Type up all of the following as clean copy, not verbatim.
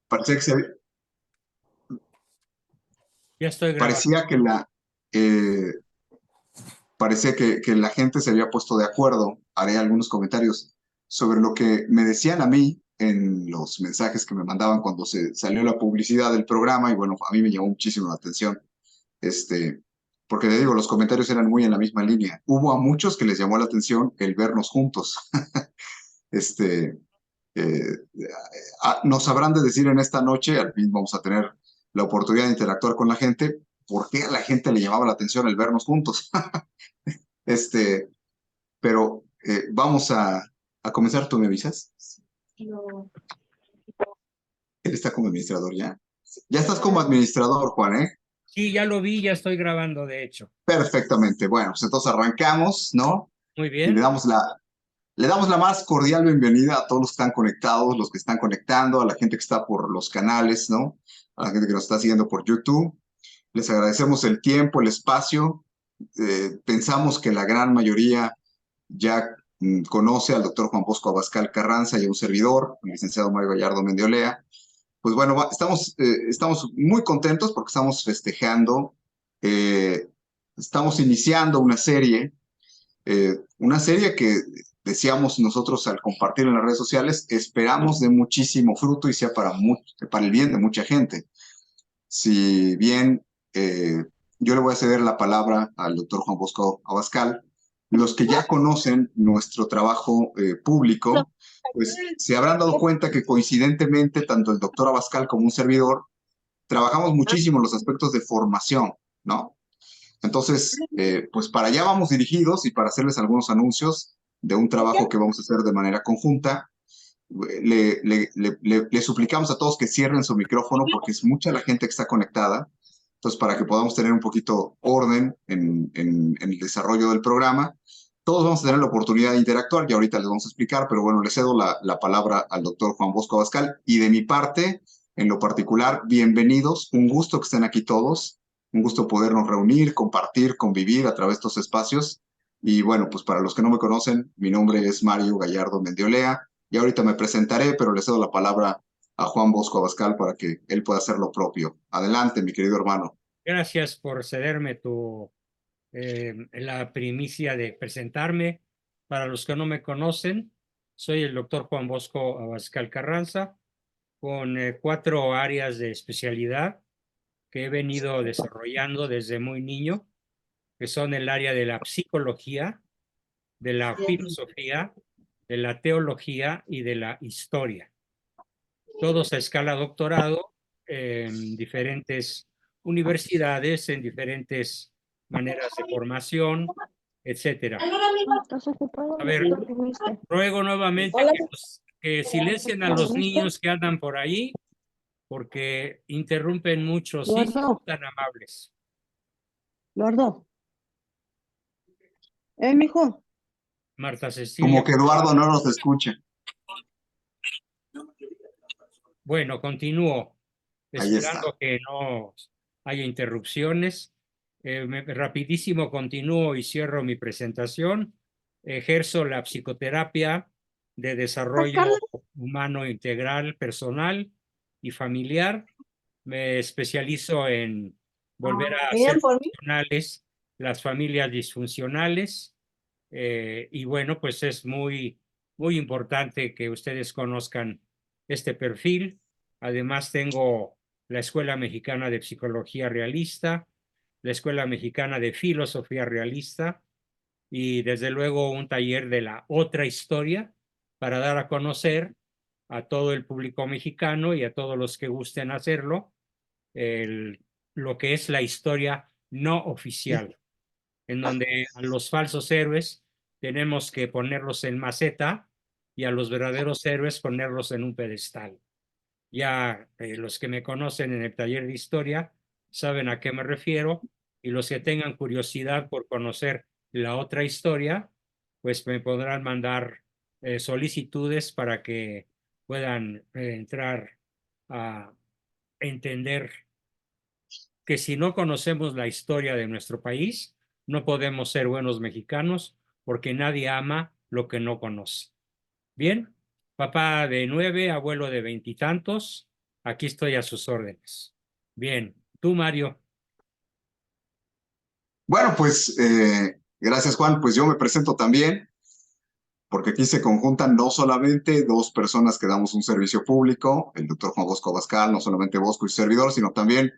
parecía que, Ya estoy grabando. parecía que eh, parecía que la gente se había puesto de acuerdo. Haré algunos comentarios sobre lo que me decían a mí en los mensajes que me mandaban cuando se salió la publicidad del programa y bueno, a mí me llamó muchísimo la atención. Este, Porque le digo, los comentarios eran muy en la misma línea. Hubo a muchos que les llamó la atención el vernos juntos. Este, eh, Nos sabrán de decir en esta noche, al fin vamos a tener la oportunidad de interactuar con la gente, por qué a la gente le llamaba la atención el vernos juntos. Este, pero vamos a comenzar. ¿Tú me avisas? No. Él está como administrador ya. Ya estás como administrador, Juan, ¿eh? Sí, ya lo vi, ya estoy grabando, de hecho. Perfectamente. Bueno, pues entonces arrancamos, ¿no? Muy Y bien. le damos la más cordial bienvenida a todos los que están conectados, los que están conectando, a la gente que está por los canales, ¿no? A la gente que nos está siguiendo por YouTube. Les agradecemos el tiempo, el espacio. Pensamos que la gran mayoría ya conoce al doctor Juan Bosco Abascal Carranza y a un servidor, el licenciado Mario Gallardo Mendiolea. Pues bueno, estamos muy contentos porque estamos festejando, eh, estamos iniciando una serie que decíamos nosotros al compartir en las redes sociales, esperamos de muchísimo fruto y sea para el bien de mucha gente. Si bien yo le voy a ceder la palabra al doctor Juan Bosco Abascal, los que ya conocen nuestro trabajo público, pues se habrán dado cuenta que coincidentemente tanto el doctor Abascal como un servidor trabajamos muchísimo los aspectos de formación, ¿no? Entonces, pues para allá vamos dirigidos y para hacerles algunos anuncios de un trabajo que vamos a hacer de manera conjunta. Le suplicamos a todos que cierren su micrófono porque es mucha la gente que está conectada. Entonces, para que podamos tener un poquito orden en el desarrollo del programa, todos vamos a tener la oportunidad de interactuar y ahorita les vamos a explicar, pero bueno, le cedo la palabra al doctor Juan Bosco Abascal y de mi parte, en lo particular, bienvenidos, un gusto que estén aquí todos, un gusto podernos reunir, compartir, convivir a través de estos espacios. Y bueno, pues para los que no me conocen, mi nombre es Mario Gallardo Mendiolea y ahorita me presentaré, pero le cedo la palabra a Juan Bosco Abascal para que él pueda hacer lo propio. Adelante, mi querido hermano. Gracias por cederme la primicia de presentarme. Para los que no me conocen, soy el doctor Juan Bosco Abascal Carranza, con 4 áreas de especialidad que he venido desarrollando desde muy niño, que son el área de la psicología, de la filosofía, de la teología y de la historia. Todos a escala doctorado en diferentes universidades, en diferentes maneras de formación, etcétera. A ver, ruego nuevamente que silencien a los niños que andan por ahí porque interrumpen mucho, sí, si son Eduardo, tan amables. Eduardo, mijo. Marta Cecilia. Como que Eduardo no nos escucha. Bueno, continúo, Ahí está. esperando que no haya interrupciones. Rapidísimo continúo y cierro mi presentación. Ejerzo la psicoterapia de desarrollo humano integral, personal y familiar. Me especializo en volver a hacer Miren por mí. funcionales las familias disfuncionales. Y bueno, pues es muy importante que ustedes conozcan este perfil. Además, tengo la Escuela Mexicana de Psicología Realista, la Escuela Mexicana de Filosofía Realista y desde luego un taller de la otra historia para dar a conocer a todo el público mexicano y a todos los que gusten hacerlo lo que es la historia no oficial, en donde a los falsos héroes tenemos que ponerlos en maceta y a los verdaderos héroes ponerlos en un pedestal. Ya los que me conocen en el taller de historia saben a qué me refiero y los que tengan curiosidad por conocer la otra historia, pues me podrán mandar solicitudes para que puedan entrar a entender que si no conocemos la historia de nuestro país, no podemos ser buenos mexicanos porque nadie ama lo que no conoce. Bien, papá de 9, abuelo de 20 y tantos. Aquí estoy a sus órdenes. Bien, tú, Mario. Bueno, pues gracias, Juan. Pues yo me presento también, porque aquí se conjuntan no solamente dos personas que damos un servicio público, el doctor Juan Bosco Abascal, no solamente Bosco y su servidor, sino también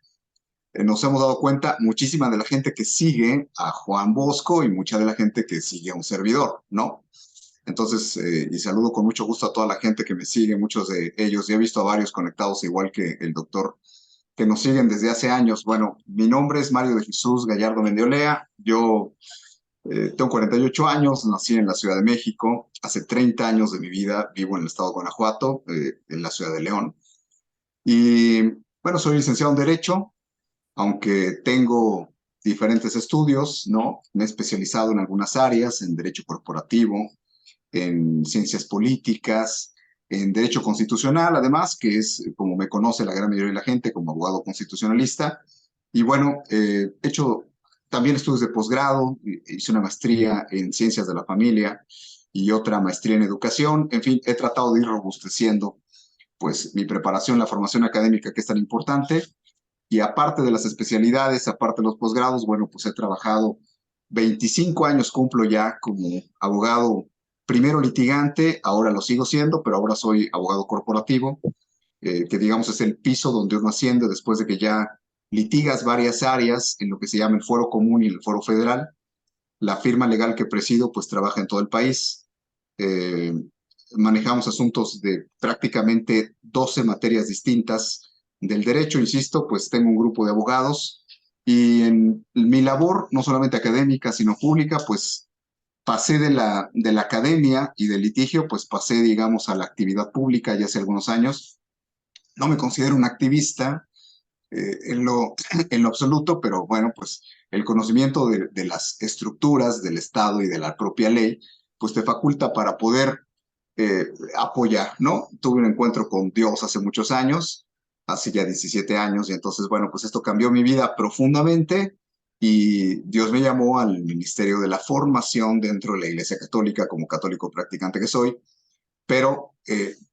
nos hemos dado cuenta muchísima de la gente que sigue a Juan Bosco y mucha de la gente que sigue a un servidor, ¿no? Entonces, y saludo con mucho gusto a toda la gente que me sigue, muchos de ellos, y he visto a varios conectados, igual que el doctor, que nos siguen desde hace años. Bueno, mi nombre es Mario de Jesús Gallardo Mendiolea, yo tengo 48 años, nací en la Ciudad de México, hace 30 años de mi vida vivo en el estado de Guanajuato, en la ciudad de León, y bueno, soy licenciado en Derecho, aunque tengo diferentes estudios, ¿no? Me he especializado en algunas áreas, en Derecho Corporativo, en ciencias políticas, en derecho constitucional, además, que es como me conoce la gran mayoría de la gente como abogado constitucionalista. Y bueno, he hecho también estudios de posgrado, hice una maestría en ciencias de la familia y otra maestría en educación. En fin, he tratado de ir robusteciendo pues mi preparación, la formación académica que es tan importante. Y aparte de las especialidades, aparte de los posgrados, bueno, pues he trabajado 25 años, cumplo ya como abogado, primero litigante, ahora lo sigo siendo, pero ahora soy abogado corporativo, que digamos es el piso donde uno asciende después de que ya litigas varias áreas en lo que se llama el fuero común y el fuero federal. La firma legal que presido pues trabaja en todo el país. Eh, Manejamos asuntos de prácticamente 12 materias distintas del derecho, insisto, pues tengo un grupo de abogados y en mi labor, no solamente académica, sino pública, pues pasé de la academia y del litigio, pues pasé, digamos, a la actividad pública ya hace algunos años. No me considero un activista, en lo absoluto, pero bueno, pues el conocimiento de las estructuras del Estado y de la propia ley, pues te faculta para poder apoyar, ¿no? Tuve un encuentro con Dios hace muchos años, hace ya 17 años, y entonces, bueno, pues esto cambió mi vida profundamente y Dios me llamó al Ministerio de la Formación dentro de la Iglesia Católica, como católico practicante que soy, pero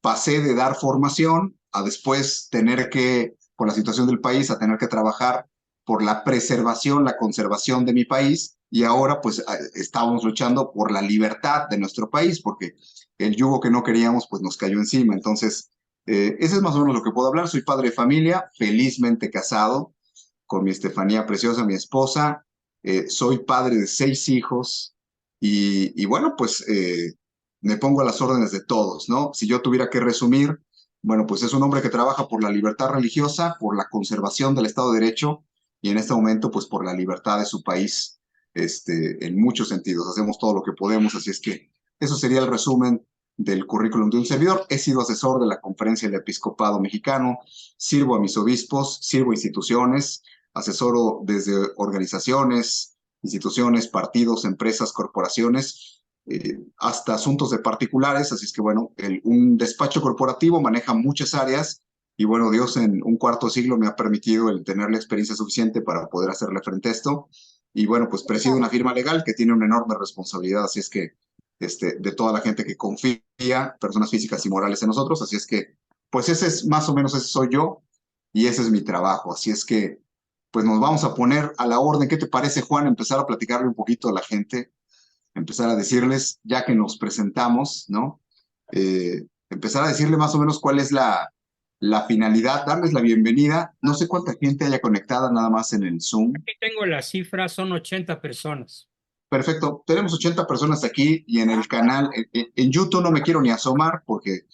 pasé de dar formación a después tener que, por la situación del país, a tener que trabajar por la preservación, la conservación de mi país, y ahora pues estábamos luchando por la libertad de nuestro país, porque el yugo que no queríamos pues nos cayó encima. Entonces, ese es más o menos lo que puedo hablar. Soy padre de familia, felizmente casado con mi Estefanía preciosa, mi esposa. Soy padre de 6 hijos y bueno, pues me pongo a las órdenes de todos, ¿no? Si yo tuviera que resumir, bueno, pues es un hombre que trabaja por la libertad religiosa, por la conservación del Estado de Derecho y en este momento, pues por la libertad de su país, en muchos sentidos. Hacemos todo lo que podemos, así es que eso sería el resumen del currículum de un servidor. He sido asesor de la Conferencia del Episcopado Mexicano, sirvo a mis obispos, sirvo a instituciones, asesoro desde organizaciones, instituciones, partidos, empresas, corporaciones, hasta asuntos de particulares. Así es que, bueno, un despacho corporativo maneja muchas áreas y, bueno, Dios en un cuarto siglo me ha permitido el tener la experiencia suficiente para poder hacerle frente a esto. Y, bueno, pues presido una firma legal que tiene una enorme responsabilidad. Así es que, de toda la gente que confía, personas físicas y morales en nosotros. Así es que, pues ese es más o menos, ese soy yo y ese es mi trabajo. Así es que, pues nos vamos a poner a la orden. ¿Qué te parece, Juan? Empezar a platicarle un poquito a la gente, empezar a decirles, ya que nos presentamos, ¿no? Empezar a decirle más o menos cuál es la finalidad, darles la bienvenida. No sé cuánta gente haya conectada nada más en el Zoom. Aquí tengo las cifras, son 80 personas. Perfecto, tenemos 80 personas aquí y en el canal, en YouTube no me quiero ni asomar porque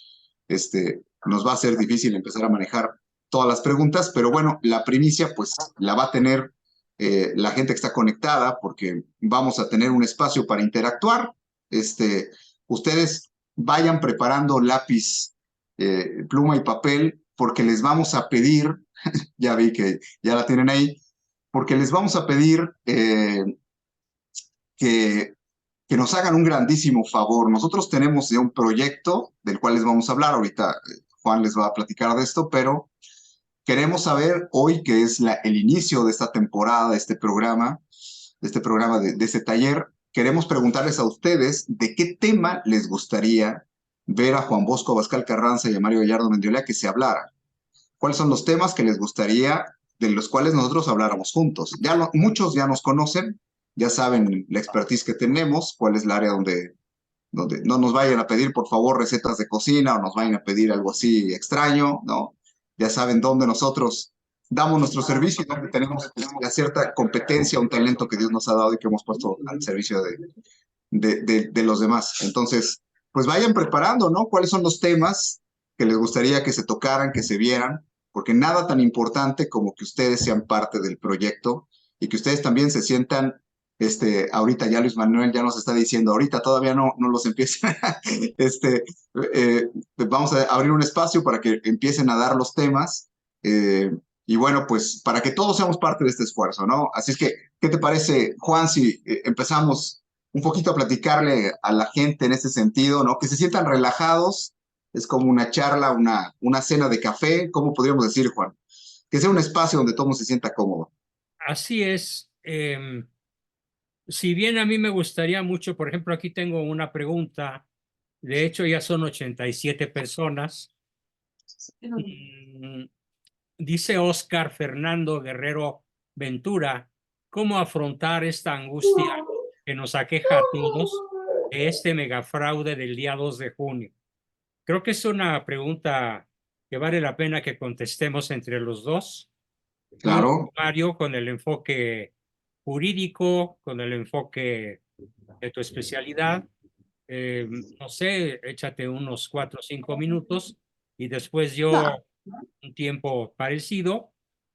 nos va a ser difícil empezar a manejar todas las preguntas, pero bueno, la primicia pues la va a tener la gente que está conectada porque vamos a tener un espacio para interactuar. Ustedes vayan preparando lápiz, pluma y papel porque les vamos a pedir, ya vi que ya la tienen ahí, porque les vamos a pedir que nos hagan un grandísimo favor. Nosotros tenemos ya un proyecto del cual les vamos a hablar. Ahorita Juan les va a platicar de esto, pero queremos saber hoy, que es el inicio de esta temporada, de este programa, de este taller, queremos preguntarles a ustedes de qué tema les gustaría ver a Juan Bosco Abascal Carranza y a Mario Gallardo Mendiola que se hablaran. ¿Cuáles son los temas que les gustaría, de los cuales nosotros habláramos juntos? Muchos ya nos conocen, ya saben la expertise que tenemos, cuál es el área donde no nos vayan a pedir, por favor, recetas de cocina o nos vayan a pedir algo así extraño, ¿no? Ya saben dónde nosotros damos nuestro servicio y dónde tenemos una cierta competencia, un talento que Dios nos ha dado y que hemos puesto al servicio de los demás. Entonces, pues vayan preparando, ¿no? ¿Cuáles son los temas que les gustaría que se tocaran, que se vieran? Porque nada tan importante como que ustedes sean parte del proyecto y que ustedes también se sientan, ahorita ya Luis Manuel ya nos está diciendo, ahorita todavía no los empiecen, vamos a abrir un espacio para que empiecen a dar los temas, y bueno, pues para que todos seamos parte de este esfuerzo, ¿no? Así es que, ¿qué te parece, Juan, si empezamos un poquito a platicarle a la gente en ese sentido, ¿no? Que se sientan relajados, es como una charla, una cena de café, ¿cómo podríamos decir, Juan? Que sea un espacio donde todo mundo se sienta cómodo. Así es. Si bien a mí me gustaría mucho, por ejemplo, aquí tengo una pregunta, de hecho ya son 87 personas. Mm, Dice Oscar Fernando Guerrero Ventura, ¿cómo afrontar esta angustia que nos aqueja a todos de este megafraude del día 2 de junio? Creo que es una pregunta que vale la pena que contestemos entre los dos. Tú, Claro, Mario, con el enfoque jurídico, con el enfoque de tu especialidad, no sé, échate unos 4 o 5 minutos y después yo un tiempo parecido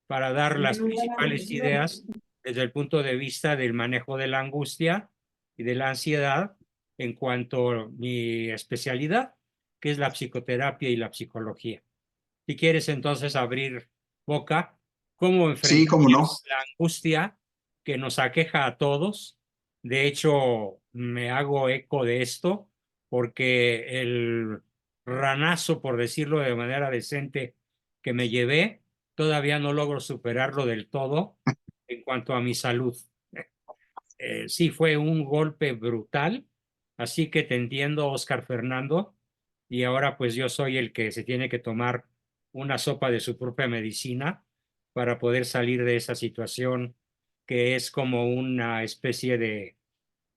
para dar las principales ideas desde el punto de vista del manejo de la angustia y de la ansiedad en cuanto a mi especialidad, que es la psicoterapia y la psicología. Si quieres entonces abrir boca, ¿cómo sí, cómo no. enfrentarías la angustia que nos aqueja a todos? De hecho, me hago eco de esto porque el ranazo, por decirlo de manera decente, que me llevé, todavía no logro superarlo del todo en cuanto a mi salud. Sí, fue un golpe brutal, así que te entiendo, Oscar Fernando, y ahora pues yo soy el que se tiene que tomar una sopa de su propia medicina para poder salir de esa situación que es como una especie de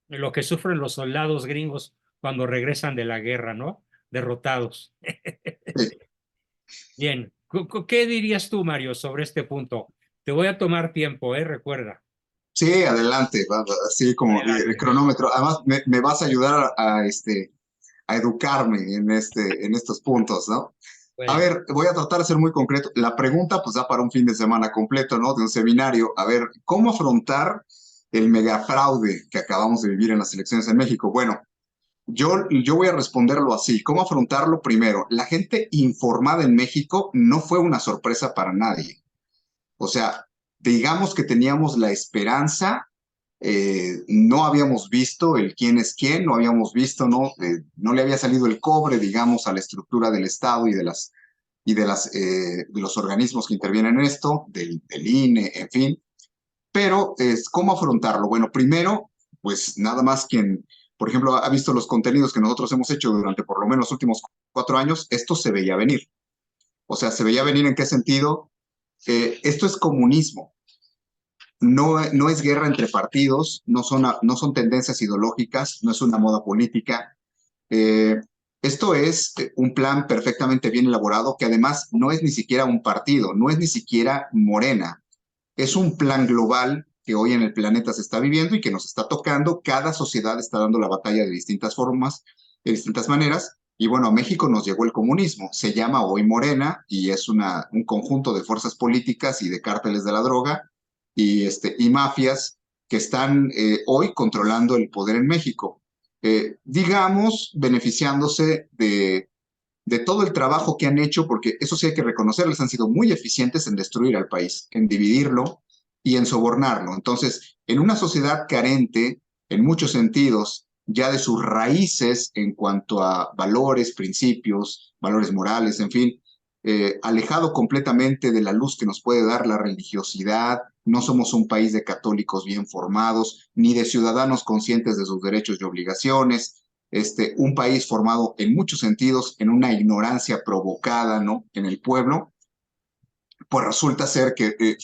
lo que sufren los soldados gringos cuando regresan de la guerra, ¿no? Derrotados. Sí, Bien, ¿qué dirías tú, Mario, sobre este punto? Te voy a tomar tiempo, ¿eh? Recuerda. sí, adelante, así como el Adelante. cronómetro. Además, me vas a ayudar a educarme en estos puntos, ¿no? A Bueno. ver, voy a tratar de ser muy concreto. La pregunta pues da para un fin de semana completo, ¿no? De un seminario. A ver, ¿cómo afrontar el megafraude que acabamos de vivir en las elecciones en México? Bueno, yo voy a responderlo así. ¿Cómo afrontarlo? Primero, la gente informada en México no fue una sorpresa para nadie. O sea, digamos que teníamos la esperanza, no habíamos visto el quién es quién, no habíamos visto, no le había salido el cobre, digamos, a la estructura del Estado de los organismos que intervienen en esto, del INE, en fin. Pero, ¿cómo afrontarlo? Bueno, primero, pues nada más quien, por ejemplo, ha visto los contenidos que nosotros hemos hecho durante por lo menos los últimos 4 años, esto se veía venir. O sea, se veía venir en qué sentido. Esto es comunismo. No es guerra entre partidos, no son tendencias ideológicas, no es una moda política. Eh, Esto es un plan perfectamente bien elaborado que además no es ni siquiera un partido, no es ni siquiera Morena. Es un plan global que hoy en el planeta se está viviendo y que nos está tocando. Cada sociedad está dando la batalla de distintas formas, de distintas maneras. Y bueno, a México nos llegó el comunismo. Se llama hoy Morena y es un conjunto de fuerzas políticas y de cárteles de la droga y mafias que están hoy controlando el poder en México. Digamos, beneficiándose de todo el trabajo que han hecho, porque eso sí hay que reconocerles, han sido muy eficientes en destruir al país, en dividirlo y en sobornarlo. Entonces, en una sociedad carente, en muchos sentidos, ya de sus raíces en cuanto a valores, principios, valores morales, en fin, alejado completamente de la luz que nos puede dar la religiosidad, no somos un país de católicos bien formados, ni de ciudadanos conscientes de sus derechos y obligaciones. un país formado en muchos sentidos en una ignorancia provocada, ¿no? En el pueblo, pues resulta ser que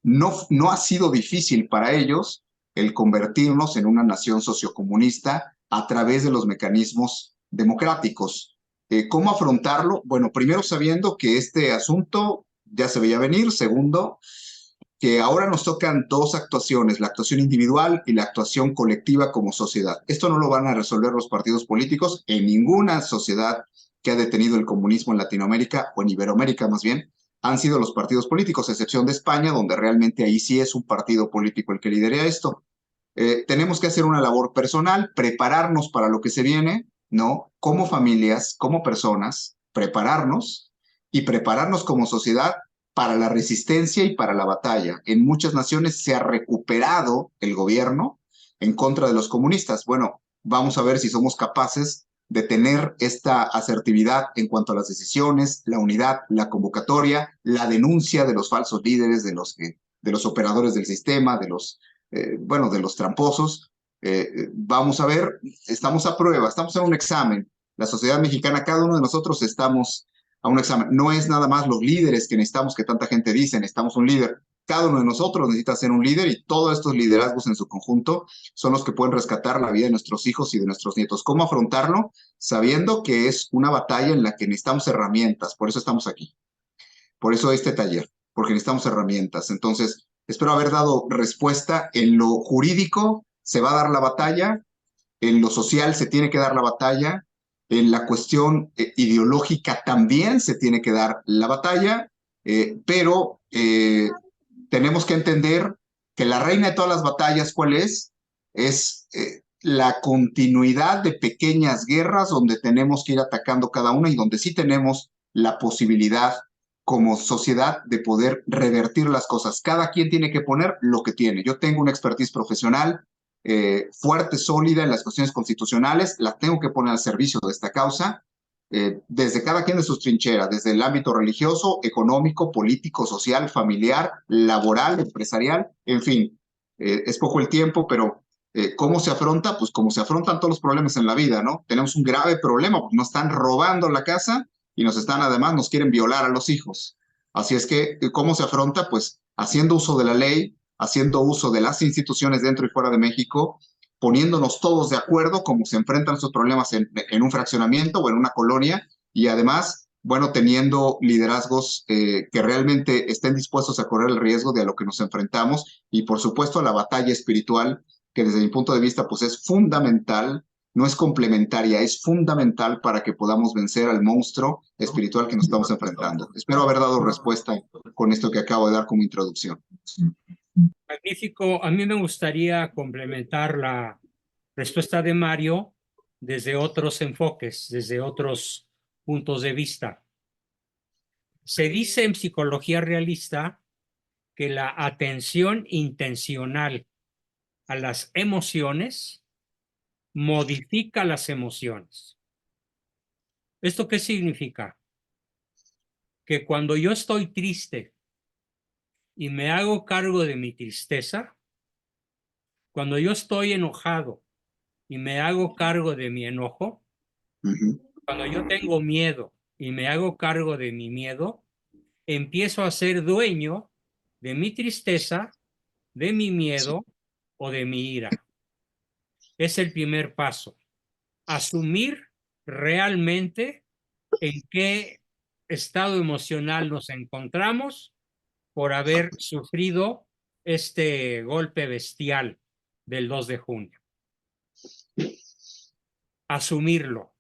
no ha sido difícil para ellos el convertirnos en una nación sociocomunista a través de los mecanismos democráticos. ¿Cómo afrontarlo? Bueno, primero sabiendo que este asunto ya se veía venir. Segundo, que ahora nos tocan dos actuaciones, la actuación individual y la actuación colectiva como sociedad. Esto no lo van a resolver los partidos políticos en ninguna sociedad que ha detenido el comunismo en Latinoamérica, o en Iberoamérica más bien, han sido los partidos políticos, a excepción de España, donde realmente ahí sí es un partido político el que lidera esto. Tenemos que hacer una labor personal, prepararnos para lo que se viene, ¿no? Como familias, como personas, prepararnos y prepararnos como sociedad para la resistencia y para la batalla. En muchas naciones se ha recuperado el gobierno en contra de los comunistas. Bueno, vamos a ver si somos capaces de tener esta asertividad en cuanto a las decisiones, la unidad, la convocatoria, la denuncia de los falsos líderes, de los operadores del sistema, de los tramposos. Vamos a ver, estamos a prueba, estamos en un examen. La sociedad mexicana, cada uno de nosotros estamos a un examen. No es nada más los líderes que necesitamos, que tanta gente dice, necesitamos un líder. Cada uno de nosotros necesita ser un líder, y todos estos liderazgos en su conjunto son los que pueden rescatar la vida de nuestros hijos y de nuestros nietos. ¿Cómo afrontarlo? Sabiendo que es una batalla en la que necesitamos herramientas. Por eso estamos aquí. Por eso este taller, porque necesitamos herramientas. Entonces, espero haber dado respuesta. En lo jurídico se va a dar la batalla, en lo social se tiene que dar la batalla, en la cuestión ideológica también se tiene que dar la batalla, pero tenemos que entender que la reina de todas las batallas, ¿cuál es? Es la continuidad de pequeñas guerras donde tenemos que ir atacando cada una, y donde sí tenemos la posibilidad como sociedad de poder revertir las cosas. Cada quien tiene que poner lo que tiene. Yo tengo una expertise profesional fuerte, sólida en las cuestiones constitucionales, la tengo que poner al servicio de esta causa, desde cada quien de sus trincheras, desde el ámbito religioso, económico, político, social, familiar, laboral, empresarial, en fin. Es poco el tiempo, pero ¿cómo se afronta? Pues como se afrontan todos los problemas en la vida, ¿no? Tenemos un grave problema, porque nos están robando la casa y además nos quieren violar a los hijos. Así es que, ¿cómo se afronta? Pues haciendo uso de la ley, haciendo uso de las instituciones dentro y fuera de México, poniéndonos todos de acuerdo cómo se enfrentan esos problemas en un fraccionamiento o en una colonia, y además, bueno, teniendo liderazgos que realmente estén dispuestos a correr el riesgo de a lo que nos enfrentamos, y por supuesto la batalla espiritual, que desde mi punto de vista pues es fundamental, no es complementaria, es fundamental para que podamos vencer al monstruo espiritual que nos estamos enfrentando. Espero haber dado respuesta con esto que acabo de dar como introducción. Magnífico. A mí me gustaría complementar la respuesta de Mario desde otros enfoques, desde otros puntos de vista. Se dice en psicología realista que la atención intencional a las emociones modifica las emociones. ¿Esto qué significa? Que cuando yo estoy triste y me hago cargo de mi tristeza, cuando yo estoy enojado y me hago cargo de mi enojo, cuando yo tengo miedo y me hago cargo de mi miedo, empiezo a ser dueño de mi tristeza, de mi miedo o de mi ira. Es el primer paso. Asumir realmente en qué estado emocional nos encontramos por haber sufrido este golpe bestial del 2 de junio. Asumirlo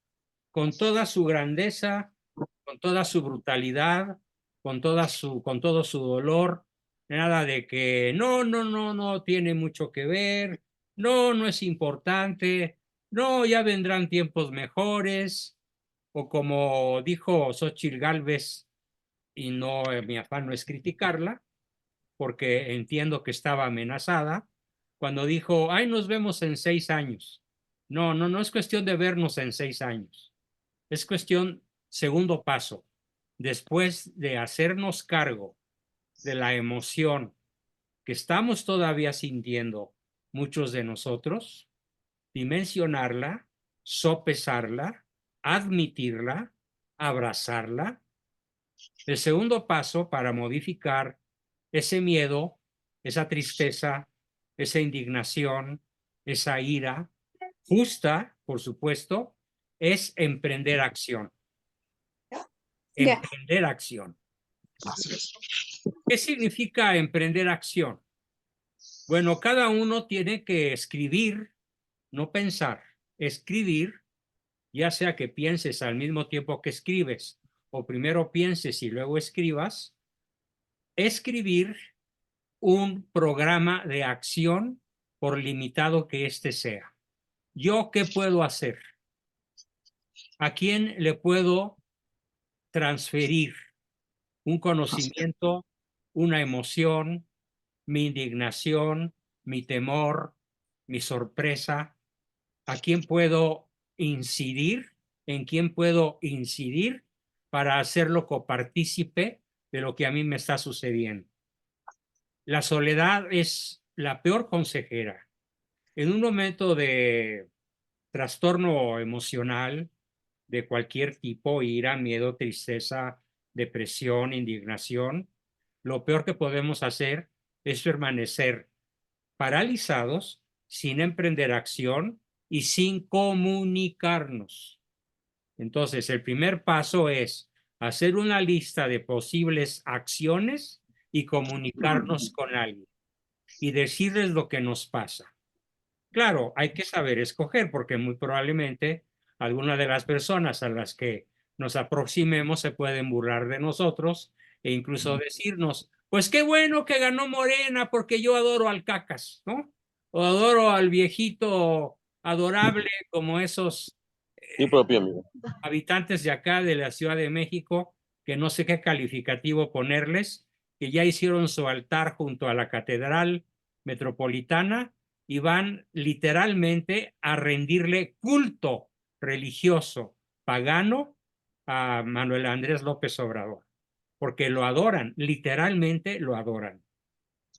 con toda su grandeza, con toda su brutalidad, con todo su dolor. Nada de que no tiene mucho que ver, no es importante, no, ya vendrán tiempos mejores, o como dijo Xóchitl Gálvez, y no, mi afán no es criticarla, porque entiendo que estaba amenazada, cuando dijo, ay, nos vemos en 6 años. No es cuestión de vernos en 6 años. Es cuestión, segundo paso, después de hacernos cargo de la emoción que estamos todavía sintiendo muchos de nosotros, dimensionarla sopesarla, admitirla, abrazarla. El segundo paso para modificar ese miedo, esa tristeza, esa indignación, esa ira, justa, por supuesto, es emprender acción. Ya. Emprender acción. Así es. ¿Qué significa emprender acción? Bueno, cada uno tiene que escribir, no pensar, escribir, ya sea que pienses al mismo tiempo que escribes, o primero pienses y luego escribas, escribir un programa de acción por limitado que éste sea. ¿Yo qué puedo hacer? ¿A quién le puedo transferir un conocimiento, una emoción, mi indignación, mi temor, mi sorpresa? ¿A quién puedo incidir? ¿En quién puedo incidir para hacerlo copartícipe de lo que a mí me está sucediendo? La soledad es la peor consejera. En un momento de trastorno emocional de cualquier tipo, ira, miedo, tristeza, depresión, indignación, lo peor que podemos hacer es permanecer paralizados, sin emprender acción y sin comunicarnos. Entonces, el primer paso es hacer una lista de posibles acciones y comunicarnos con alguien y decirles lo que nos pasa. Claro, hay que saber escoger porque muy probablemente algunas de las personas a las que nos aproximemos se pueden burlar de nosotros e incluso decirnos, pues qué bueno que ganó Morena porque yo adoro al Cacas, ¿no? O adoro al viejito adorable como esos Mi propio amigo. habitantes de acá de la Ciudad de México, que no sé qué calificativo ponerles, que ya hicieron su altar junto a la Catedral Metropolitana y van literalmente a rendirle culto religioso pagano a Manuel Andrés López Obrador, porque lo adoran, literalmente lo adoran.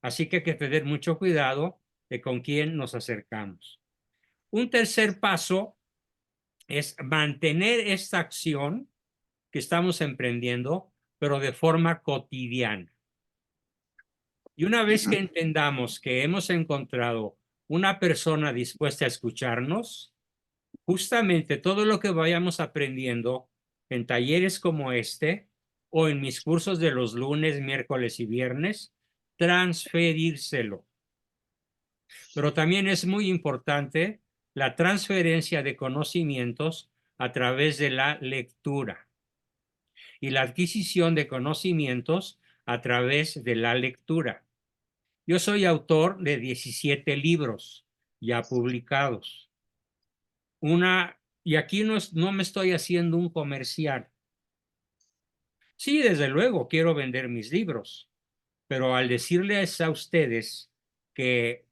Así que hay que tener mucho cuidado de con quién nos acercamos. Un tercer paso es mantener esta acción que estamos emprendiendo, pero de forma cotidiana. Y una vez que entendamos que hemos encontrado una persona dispuesta a escucharnos, justamente todo lo que vayamos aprendiendo en talleres como este o en mis cursos de los lunes, miércoles y viernes, transferírselo. Pero también es muy importante la transferencia de conocimientos a través de la lectura y la adquisición de conocimientos a través de la lectura. Yo soy autor de 17 libros ya publicados. Y aquí no me estoy haciendo un comercial. Sí, desde luego, quiero vender mis libros, pero al decirles a ustedes que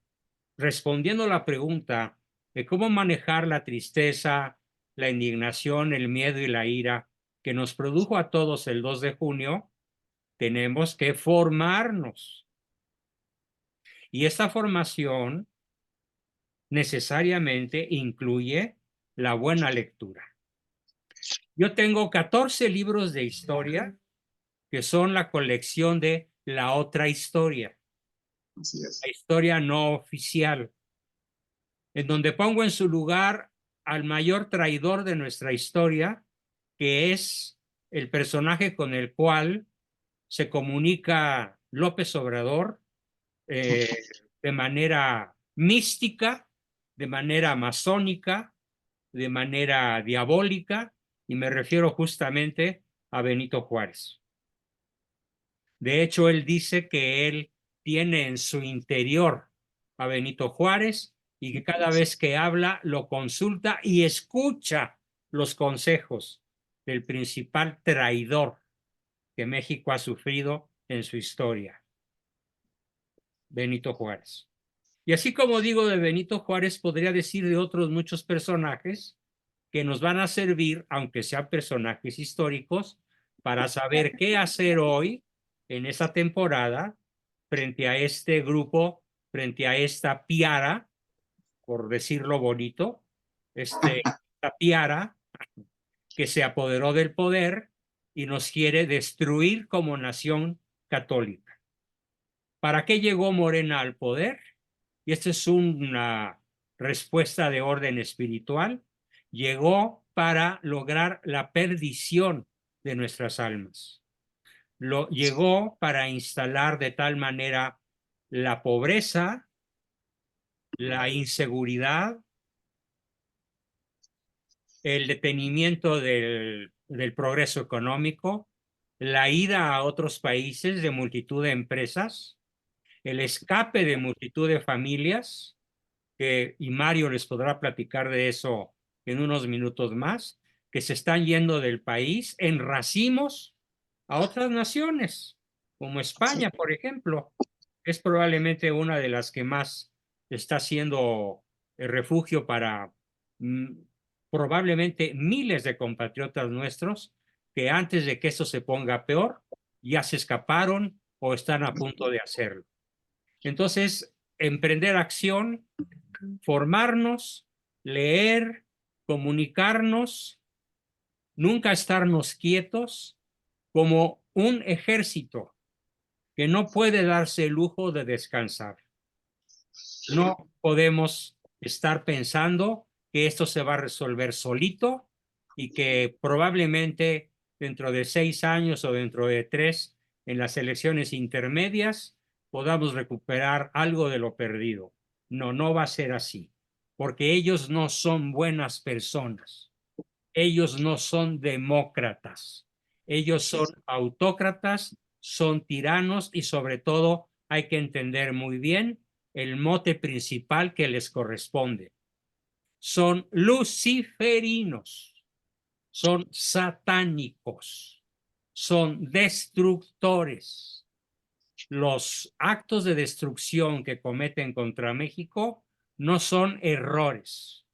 respondiendo a la pregunta de cómo manejar la tristeza, la indignación, el miedo y la ira que nos produjo a todos el 2 de junio, tenemos que formarnos. Y esta formación necesariamente incluye la buena lectura. Yo tengo 14 libros de historia que son la colección de La Otra Historia, Así es. la historia no oficial, en donde pongo en su lugar al mayor traidor de nuestra historia, que es el personaje con el cual se comunica López Obrador de manera mística, de manera masónica, de manera diabólica, y me refiero justamente a Benito Juárez. De hecho, él dice que él tiene en su interior a Benito Juárez y que cada vez que habla lo consulta y escucha los consejos del principal traidor que México ha sufrido en su historia, Benito Juárez. Y así como digo de Benito Juárez, podría decir de otros muchos personajes que nos van a servir, aunque sean personajes históricos, para saber qué hacer hoy en esa temporada frente a este grupo, frente a esta piara, por decirlo bonito, este tapiara, que se apoderó del poder y nos quiere destruir como nación católica. ¿Para qué llegó Morena al poder? Y esta es una respuesta de orden espiritual. Llegó para lograr la perdición de nuestras almas. Llegó para instalar de tal manera la pobreza, la inseguridad, el detenimiento del progreso económico, la ida a otros países de multitud de empresas, el escape de multitud de familias, y Mario les podrá platicar de eso en unos minutos más, que se están yendo del país en racimos a otras naciones, como España, por ejemplo. Es probablemente una de las que más está siendo el refugio para probablemente miles de compatriotas nuestros que antes de que esto se ponga peor, ya se escaparon o están a punto de hacerlo. Entonces, emprender acción, formarnos, leer, comunicarnos, nunca estarnos quietos, como un ejército que no puede darse el lujo de descansar. No podemos estar pensando que esto se va a resolver solito y que probablemente dentro de 6 años o dentro de 3, en las elecciones intermedias, podamos recuperar algo de lo perdido. No, no va a ser así, porque ellos no son buenas personas. Ellos no son demócratas. Ellos son autócratas, son tiranos y sobre todo hay que entender muy bien el mote principal que les corresponde. Son luciferinos, son satánicos, son destructores. Los actos de destrucción que cometen contra México no son errores,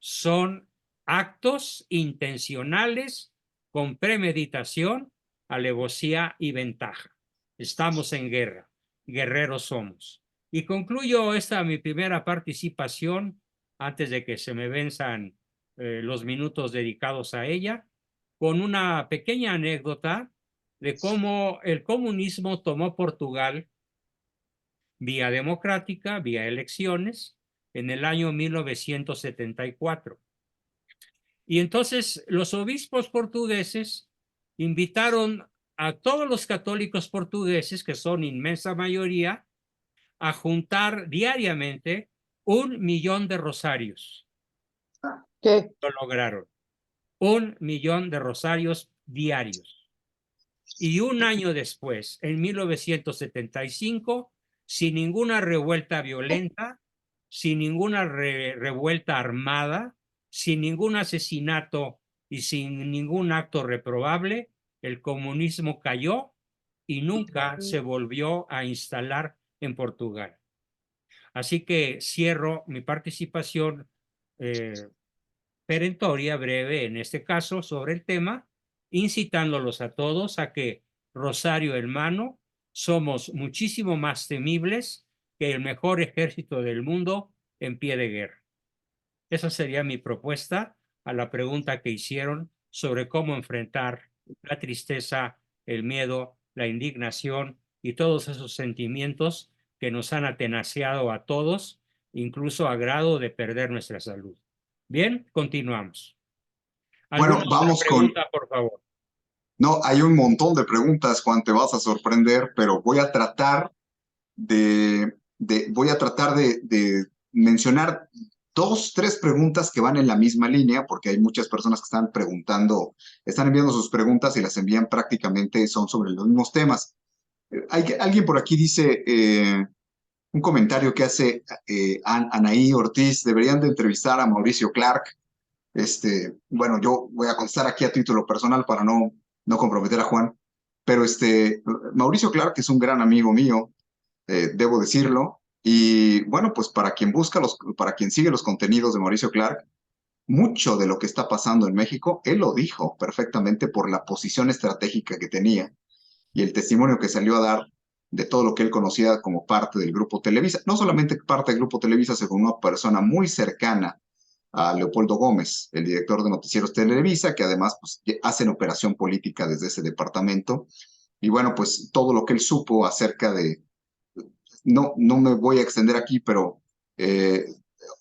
son actos intencionales con premeditación, alevosía y ventaja. Estamos en guerra, guerreros somos. Y concluyo esta mi primera participación, antes de que se me venzan los minutos dedicados a ella, con una pequeña anécdota de cómo el comunismo tomó Portugal vía democrática, vía elecciones, en el año 1974. Y entonces los obispos portugueses invitaron a todos los católicos portugueses, que son inmensa mayoría, a juntar diariamente 1.000.000 de rosarios. ¿Qué? Lo lograron. 1.000.000 de rosarios diarios. Y un año después, en 1975, sin ninguna revuelta violenta, sin ninguna revuelta armada, sin ningún asesinato y sin ningún acto reprobable, el comunismo cayó y nunca se volvió a instalar en Portugal. Así que cierro mi participación perentoria, breve en este caso, sobre el tema, incitándolos a todos a que, rosario hermano, somos muchísimo más temibles que el mejor ejército del mundo en pie de guerra. Esa sería mi propuesta a la pregunta que hicieron sobre cómo enfrentar la tristeza, el miedo, la indignación y todos esos sentimientos que nos han atenaciado a todos, incluso a grado de perder nuestra salud. Bien, continuamos. Bueno, vamos con... Por favor. No, hay un montón de preguntas, Juan, te vas a sorprender, pero voy a tratar de mencionar 2, 3 preguntas que van en la misma línea, porque hay muchas personas que están preguntando, están enviando sus preguntas y las envían prácticamente, son sobre los mismos temas. Alguien por aquí dice, un comentario que hace Anaí Ortiz, deberían de entrevistar a Mauricio Clark. Bueno, yo voy a contestar aquí a título personal para no comprometer a Juan, pero Mauricio Clark es un gran amigo mío, debo decirlo, y bueno, pues para quien sigue los contenidos de Mauricio Clark, mucho de lo que está pasando en México, él lo dijo perfectamente por la posición estratégica que tenía y el testimonio que salió a dar de todo lo que él conocía como parte del Grupo Televisa, no solamente parte del Grupo Televisa, sino una persona muy cercana a Leopoldo Gómez, el director de Noticieros Televisa, que además pues, hacen operación política desde ese departamento. Y bueno, pues todo lo que él supo acerca de, no me voy a extender aquí, pero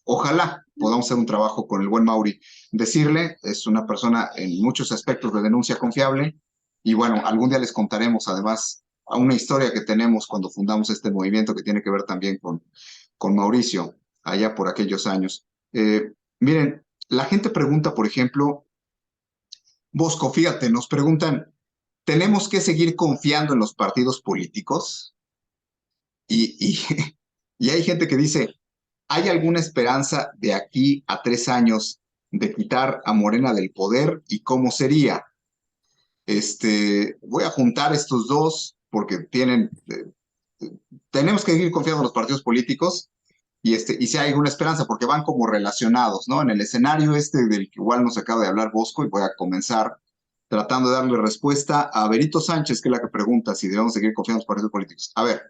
ojalá podamos hacer un trabajo con el buen Mauri. Decirle, es una persona en muchos aspectos de denuncia confiable. Y bueno, algún día les contaremos además a una historia que tenemos cuando fundamos este movimiento que tiene que ver también con Mauricio, allá por aquellos años. Miren, la gente pregunta, por ejemplo, Bosco, fíjate, nos preguntan, ¿tenemos que seguir confiando en los partidos políticos? Y, y hay gente que dice, ¿hay alguna esperanza de aquí a 3 años de quitar a Morena del poder? ¿Y cómo sería? Voy a juntar estos dos porque tenemos que seguir confiando en los partidos políticos y si hay alguna esperanza, porque van como relacionados, ¿no? En el escenario del que igual nos acaba de hablar Bosco, y voy a comenzar tratando de darle respuesta a Berito Sánchez, que es la que pregunta si debemos seguir confiando en los partidos políticos. A ver,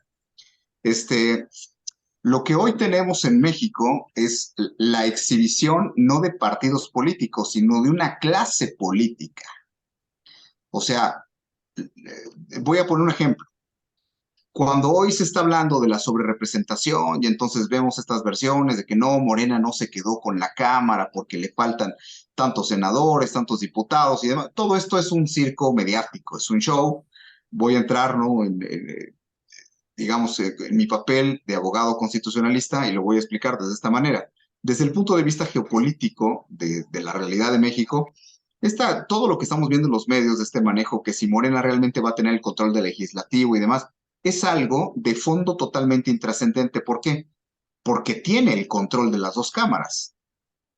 lo que hoy tenemos en México es la exhibición no de partidos políticos, sino de una clase política. O sea, voy a poner un ejemplo. Cuando hoy se está hablando de la sobrerepresentación y entonces vemos estas versiones de que no, Morena no se quedó con la Cámara porque le faltan tantos senadores, tantos diputados y demás, todo esto es un circo mediático, es un show. Voy a entrar, ¿no? Digamos, en mi papel de abogado constitucionalista y lo voy a explicar desde esta manera. Desde el punto de vista geopolítico de la realidad de México, todo lo que estamos viendo en los medios de este manejo, que si Morena realmente va a tener el control del legislativo y demás, es algo de fondo totalmente intrascendente. ¿Por qué? Porque tiene el control de las dos cámaras.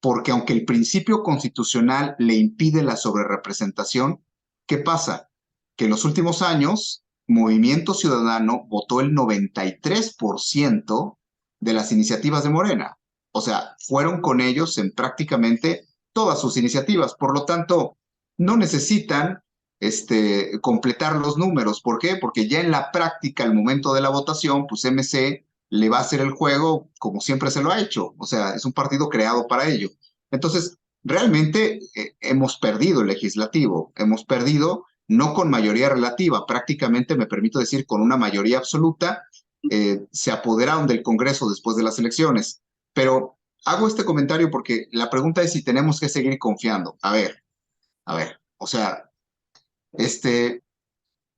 Porque aunque el principio constitucional le impide la sobrerepresentación, ¿qué pasa? Que en los últimos años, Movimiento Ciudadano votó el 93% de las iniciativas de Morena. O sea, fueron con ellos en prácticamente todas sus iniciativas. Por lo tanto, no necesitan completar los números. ¿Por qué? Porque ya en la práctica, al momento de la votación, pues MC le va a hacer el juego como siempre se lo ha hecho. O sea, es un partido creado para ello. Entonces, realmente hemos perdido el legislativo, hemos perdido no con mayoría relativa, prácticamente me permito decir con una mayoría absoluta, se apoderaron del Congreso después de las elecciones. Pero hago este comentario porque la pregunta es si tenemos que seguir confiando. A ver, o sea,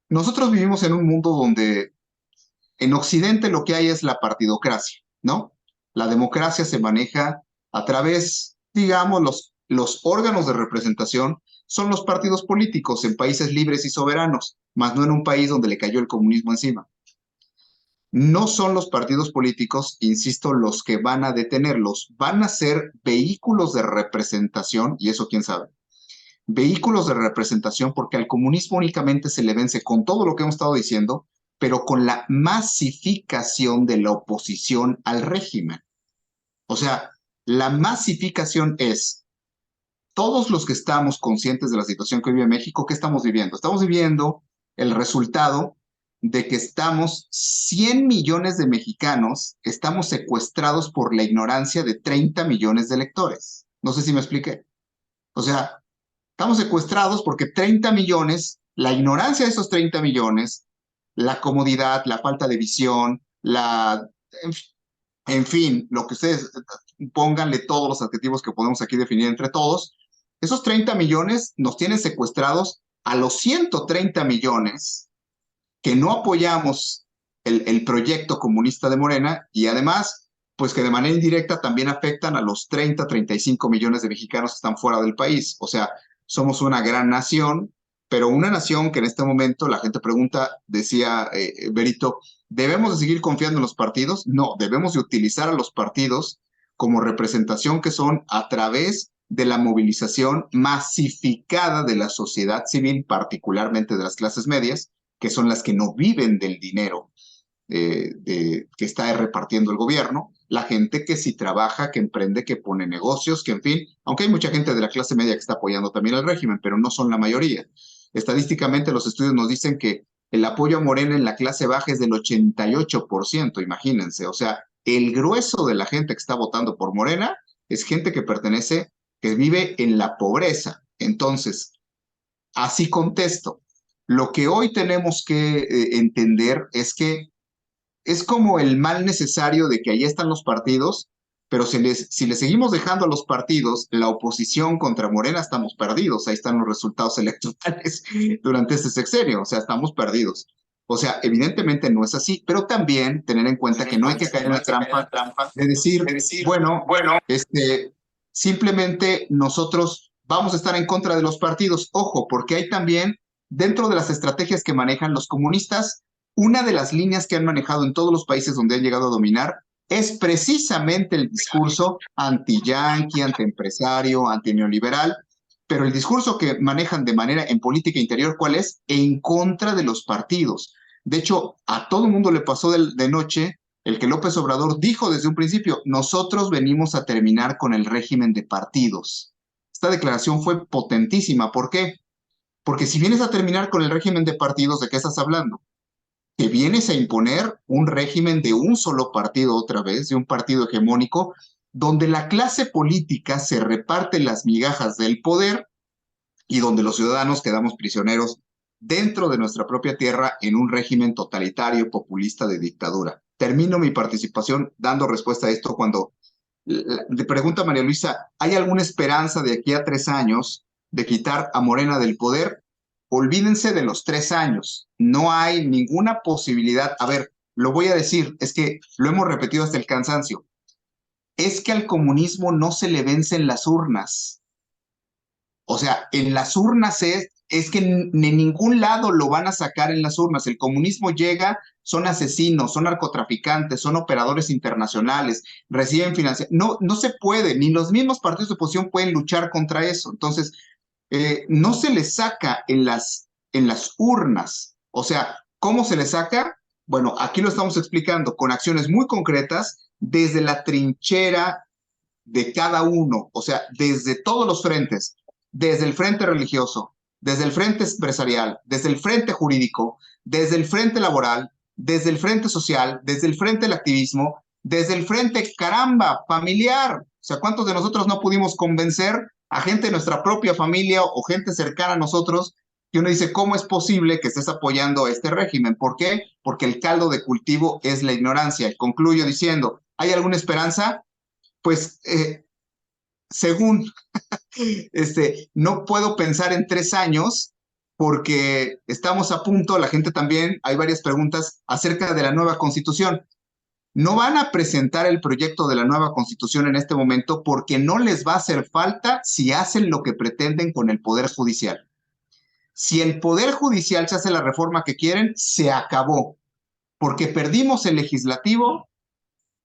nosotros vivimos en un mundo donde en Occidente lo que hay es la partidocracia, ¿no? La democracia se maneja a través, digamos, los órganos de representación son los partidos políticos en países libres y soberanos, más no en un país donde le cayó el comunismo encima. No son los partidos políticos, insisto, los que van a detenerlos, van a ser vehículos de representación, y eso quién sabe, vehículos de representación porque al comunismo únicamente se le vence con todo lo que hemos estado diciendo, pero con la masificación de la oposición al régimen. O sea, la masificación es todos los que estamos conscientes de la situación que vive México, ¿qué estamos viviendo? Estamos viviendo el resultado de que 100 millones de mexicanos, estamos secuestrados por la ignorancia de 30 millones de electores. No sé si me expliqué. O sea, estamos secuestrados porque 30 millones, la ignorancia de esos 30 millones, la comodidad, la falta de visión, en fin, lo que ustedes pónganle todos los adjetivos que podemos aquí definir entre todos, esos 30 millones nos tienen secuestrados a los 130 millones que no apoyamos el proyecto comunista de Morena y además, pues que de manera indirecta también afectan a los 35 millones de mexicanos que están fuera del país. O sea, somos una gran nación, pero una nación que en este momento la gente pregunta, decía Berito, ¿debemos de seguir confiando en los partidos? No, debemos de utilizar a los partidos como representación que son a través de la movilización masificada de la sociedad civil, particularmente de las clases medias, que son las que no viven del dinero que está repartiendo el gobierno, la gente que sí trabaja, que emprende, que pone negocios, que en fin, aunque hay mucha gente de la clase media que está apoyando también al régimen, pero no son la mayoría. Estadísticamente los estudios nos dicen que el apoyo a Morena en la clase baja es del 88%, imagínense, o sea, el grueso de la gente que está votando por Morena es gente que pertenece, que vive en la pobreza. Entonces, así contesto. Lo que hoy tenemos que entender es que es como el mal necesario de que ahí están los partidos, pero si les seguimos dejando a los partidos, la oposición contra Morena, estamos perdidos. Ahí están los resultados electorales durante este sexenio, o sea, estamos perdidos. O sea, evidentemente no es así, pero también tener en cuenta que no hay que caer en la trampa de decir, bueno, simplemente nosotros vamos a estar en contra de los partidos. Ojo, porque hay también, dentro de las estrategias que manejan los comunistas, una de las líneas que han manejado en todos los países donde han llegado a dominar es precisamente el discurso anti-yanqui, anti-empresario, anti-neoliberal, pero el discurso que manejan de manera en política interior, ¿cuál es? En contra de los partidos. De hecho, a todo el mundo le pasó de noche el que López Obrador dijo desde un principio, nosotros venimos a terminar con el régimen de partidos. Esta declaración fue potentísima. ¿Por qué? Porque si vienes a terminar con el régimen de partidos, ¿de qué estás hablando? Que vienes a imponer un régimen de un solo partido otra vez, de un partido hegemónico, donde la clase política se reparte las migajas del poder y donde los ciudadanos quedamos prisioneros dentro de nuestra propia tierra en un régimen totalitario, populista de dictadura. Termino mi participación dando respuesta a esto cuando le pregunta María Luisa, ¿hay alguna esperanza de aquí a 3 años de quitar a Morena del poder? Olvídense de los 3 años. No hay ninguna posibilidad. A ver, lo voy a decir, es que lo hemos repetido hasta el cansancio. Es que al comunismo no se le vencen las urnas. O sea, en las urnas es que en ningún lado lo van a sacar en las urnas. El comunismo llega, son asesinos, son narcotraficantes, son operadores internacionales, reciben financiación. No, no se puede, ni los mismos partidos de oposición pueden luchar contra eso. Entonces, no se les saca en las urnas. O sea, ¿cómo se les saca? Bueno, aquí lo estamos explicando con acciones muy concretas desde la trinchera de cada uno, o sea, desde todos los frentes, desde el frente religioso, desde el frente empresarial, desde el frente jurídico, desde el frente laboral, desde el frente social, desde el frente del activismo, desde el frente, caramba, familiar. O sea, ¿cuántos de nosotros no pudimos convencer a gente de nuestra propia familia o gente cercana a nosotros que uno dice, ¿cómo es posible que estés apoyando este régimen? ¿Por qué? Porque el caldo de cultivo es la ignorancia. Concluyo diciendo, ¿hay alguna esperanza? Pues según no puedo pensar en 3 años porque estamos a punto, la gente también, hay varias preguntas acerca de la nueva constitución. No van a presentar el proyecto de la nueva constitución en este momento porque no les va a hacer falta si hacen lo que pretenden con el Poder Judicial. Si el Poder Judicial se hace la reforma que quieren, se acabó, porque perdimos el legislativo,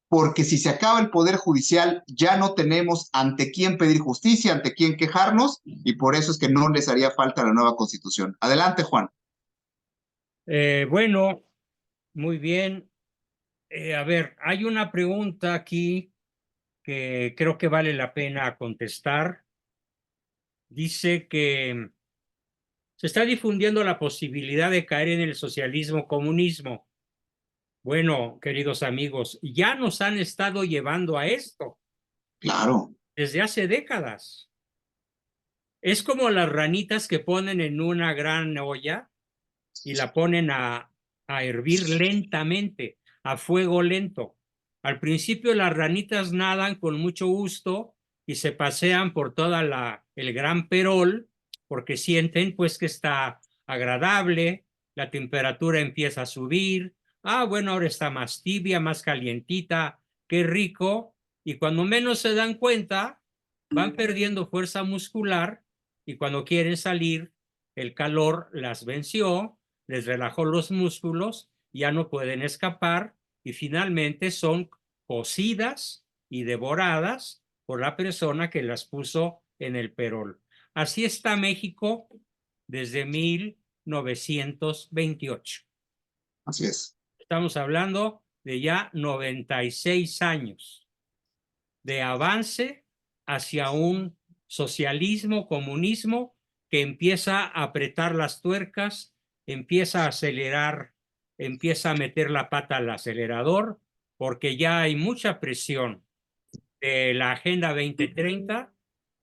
porque si se acaba el Poder Judicial ya no tenemos ante quién pedir justicia, ante quién quejarnos, y por eso es que no les haría falta la nueva Constitución. Adelante, Juan. Bueno, muy bien. A ver, hay una pregunta aquí que creo que vale la pena contestar. Dice que se está difundiendo la posibilidad de caer en el socialismo comunismo. Bueno, queridos amigos, ya nos han estado llevando a esto. Claro. Desde hace décadas. Es como las ranitas que ponen en una gran olla y la ponen a hervir lentamente, a fuego lento. Al principio las ranitas nadan con mucho gusto y se pasean por toda el gran perol porque sienten pues que está agradable, la temperatura empieza a subir, bueno, ahora está más tibia, más calientita, qué rico, y cuando menos se dan cuenta, van perdiendo fuerza muscular y cuando quieren salir, el calor las venció, les relajó los músculos, ya no pueden escapar y finalmente son cocidas y devoradas por la persona que las puso en el perol. Así está México desde 1928. Así es. Estamos hablando de ya 96 años de avance hacia un socialismo, comunismo que empieza a apretar las tuercas, empieza a acelerar, empieza a meter la pata al acelerador, porque ya hay mucha presión de la Agenda 2030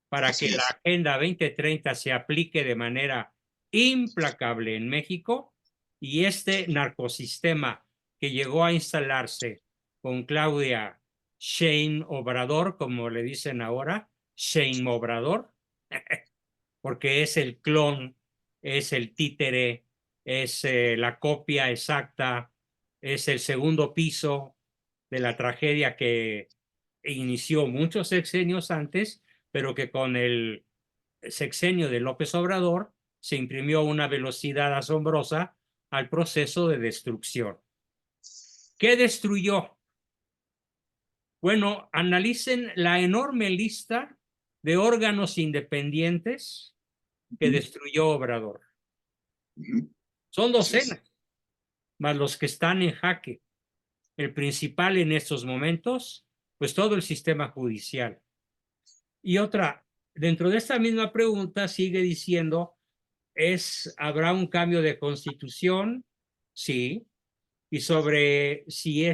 para Así que la es. Agenda 2030 se aplique de manera implacable en México y este narcosistema que llegó a instalarse con Claudia Sheinbaum Obrador, como le dicen ahora, Sheinbaum Obrador, porque es el clon, es el títere, es la copia exacta, es el segundo piso de la tragedia que inició muchos sexenios antes, pero que con el sexenio de López Obrador se imprimió una velocidad asombrosa al proceso de destrucción. ¿Qué destruyó? Bueno, analicen la enorme lista de órganos independientes que destruyó Obrador. Son Así es. docenas, más los que están en jaque. El principal en estos momentos, pues todo el sistema judicial. Y otra, dentro de esta misma pregunta sigue diciendo, ¿habrá un cambio de constitución? Sí. Y sobre si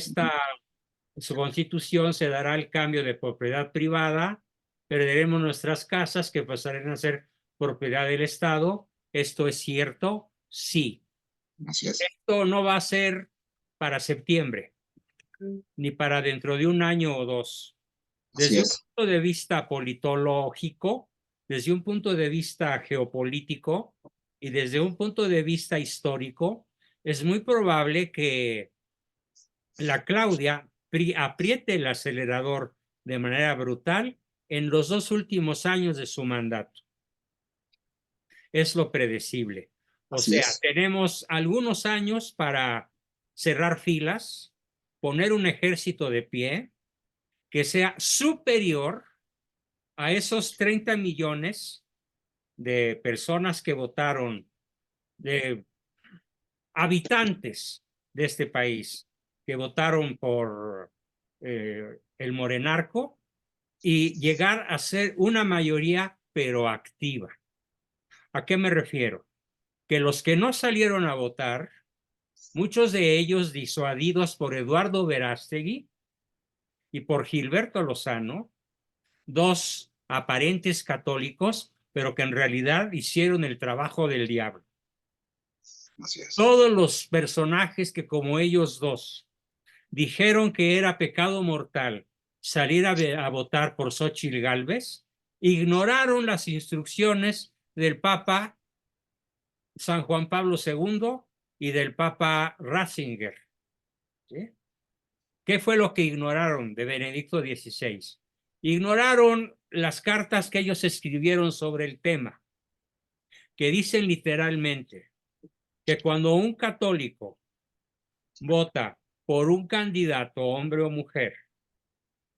su constitución se dará el cambio de propiedad privada, perderemos nuestras casas que pasarán a ser propiedad del Estado. ¿Esto es cierto? Sí. Así es. Esto no va a ser para septiembre, ni para dentro de un año o dos. Así Desde un es. punto de vista politológico, desde un punto de vista geopolítico y desde un punto de vista histórico, es muy probable que la Claudia apriete el acelerador de manera brutal en los 2 últimos años de su mandato. Es lo predecible. O Así sea, es. tenemos algunos años para cerrar filas, poner un ejército de pie que sea superior a esos 30 millones de personas que votaron, de habitantes de este país, que votaron por el Morenarco y llegar a ser una mayoría, pero activa. ¿A qué me refiero? Que los que no salieron a votar, muchos de ellos disuadidos por Eduardo Verástegui y por Gilberto Lozano, dos aparentes católicos, pero que en realidad hicieron el trabajo del diablo. Así es. Todos los personajes que como ellos dos dijeron que era pecado mortal salir a votar por Xóchitl Gálvez, ignoraron las instrucciones del Papa San Juan Pablo II y del Papa Ratzinger. ¿Sí? ¿Qué fue lo que ignoraron de Benedicto XVI? Ignoraron las cartas que ellos escribieron sobre el tema, que dicen literalmente que cuando un católico vota por un candidato, hombre o mujer,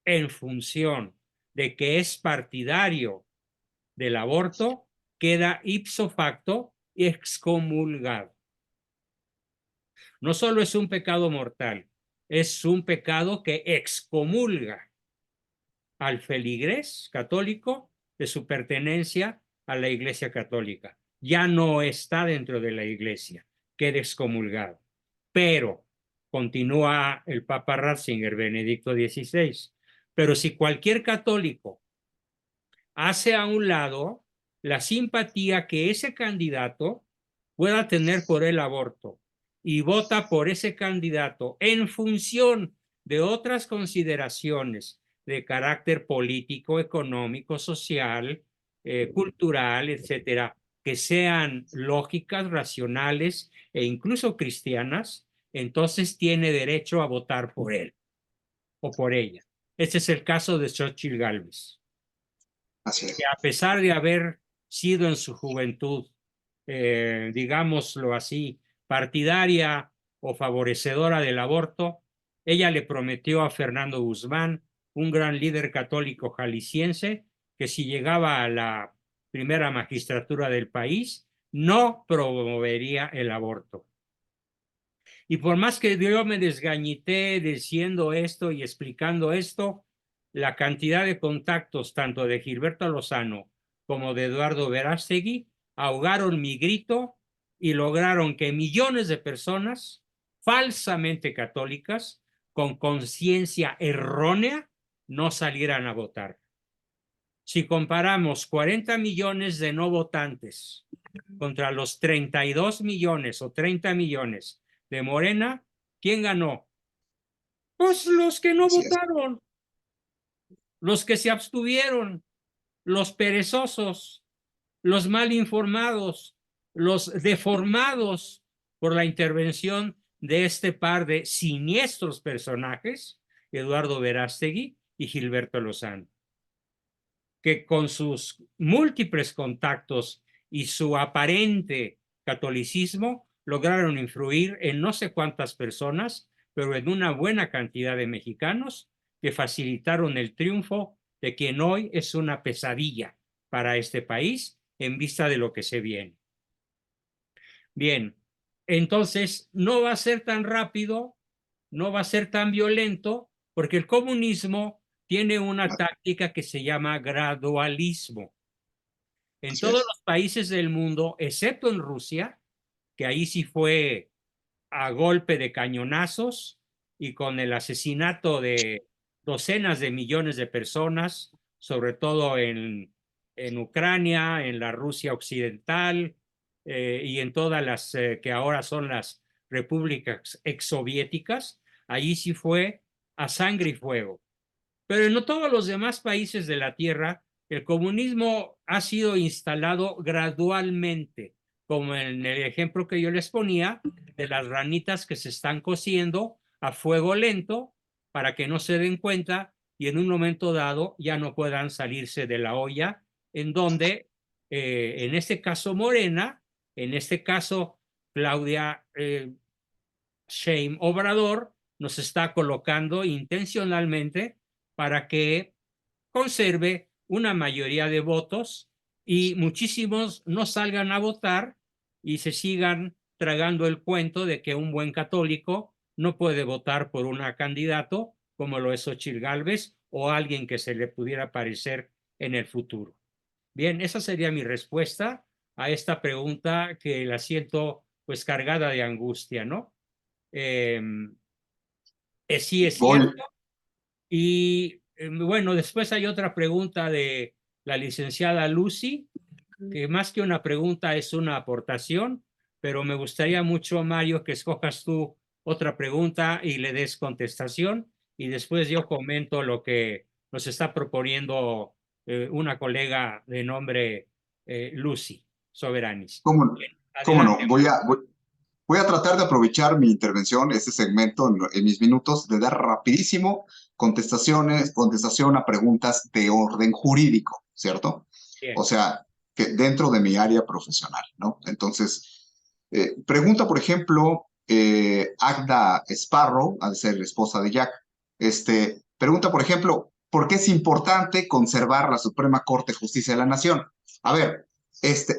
en función de que es partidario del aborto, queda ipso facto excomulgado. No solo es un pecado mortal, es un pecado que excomulga al feligrés católico de su pertenencia a la Iglesia Católica. Ya no está dentro de la Iglesia, queda excomulgado. Pero, continúa el Papa Ratzinger, Benedicto XVI, pero si cualquier católico hace a un lado la simpatía que ese candidato pueda tener por el aborto y vota por ese candidato en función de otras consideraciones de carácter político, económico, social, cultural, etcétera, que sean lógicas, racionales e incluso cristianas, entonces tiene derecho a votar por él o por ella. Este es el caso de Xóchitl Gálvez, Así que es. a pesar de haber sido en su juventud, digámoslo así, partidaria o favorecedora del aborto, ella le prometió a Fernando Guzmán, un gran líder católico jalisciense, que si llegaba a la primera magistratura del país, no promovería el aborto. Y por más que yo me desgañité diciendo esto y explicando esto, la cantidad de contactos tanto de Gilberto Lozano como de Eduardo Verástegui ahogaron mi grito y lograron que millones de personas falsamente católicas, con conciencia errónea, no salieran a votar. Si comparamos 40 millones de no votantes contra los 32 millones o 30 millones de Morena, ¿quién ganó? Pues los que no votaron, los que se abstuvieron, los perezosos, los mal informados, los deformados por la intervención de este par de siniestros personajes, Eduardo Verástegui y Gilberto Lozano, que con sus múltiples contactos y su aparente catolicismo lograron influir en no sé cuántas personas, pero en una buena cantidad de mexicanos que facilitaron el triunfo de quien hoy es una pesadilla para este país en vista de lo que se viene. Bien, entonces no va a ser tan rápido, no va a ser tan violento, porque el comunismo tiene una táctica que se llama gradualismo. En todos los países del mundo, excepto en Rusia, que ahí sí fue a golpe de cañonazos y con el asesinato de docenas de millones de personas, sobre todo en Ucrania, en la Rusia occidental y en todas las que ahora son las repúblicas exsoviéticas, allí sí fue a sangre y fuego. Pero en no todos los demás países de la Tierra, el comunismo ha sido instalado gradualmente, como en el ejemplo que yo les ponía de las ranitas que se están cociendo a fuego lento para que no se den cuenta y en un momento dado ya no puedan salirse de la olla, en donde, en este caso Morena, en este caso Claudia Sheinbaum Obrador, nos está colocando intencionalmente para que conserve una mayoría de votos y muchísimos no salgan a votar y se sigan tragando el cuento de que un buen católico no puede votar por un candidato como lo es Xochitl Gálvez o alguien que se le pudiera parecer en el futuro. Bien, esa sería mi respuesta a esta pregunta que la siento pues cargada de angustia, ¿no? Sí es cierto. Y bueno, después hay otra pregunta de la licenciada Lucy, que más que una pregunta es una aportación, pero me gustaría mucho, Mario, que escojas tú otra pregunta y le des contestación y después yo comento lo que nos está proponiendo una colega de nombre Lucy Soberanis. ¿Cómo no? Bien, ¿Cómo no? adelante. Voy a tratar de aprovechar mi intervención, este segmento, en mis minutos, de dar rapidísimo contestación a preguntas de orden jurídico, ¿cierto? Bien. O sea, que dentro de mi área profesional, ¿no? Entonces, pregunta, por ejemplo, Agda Sparrow, ha de ser la esposa de Jack, pregunta, por ejemplo, ¿por qué es importante conservar la Suprema Corte de Justicia de la Nación? A ver,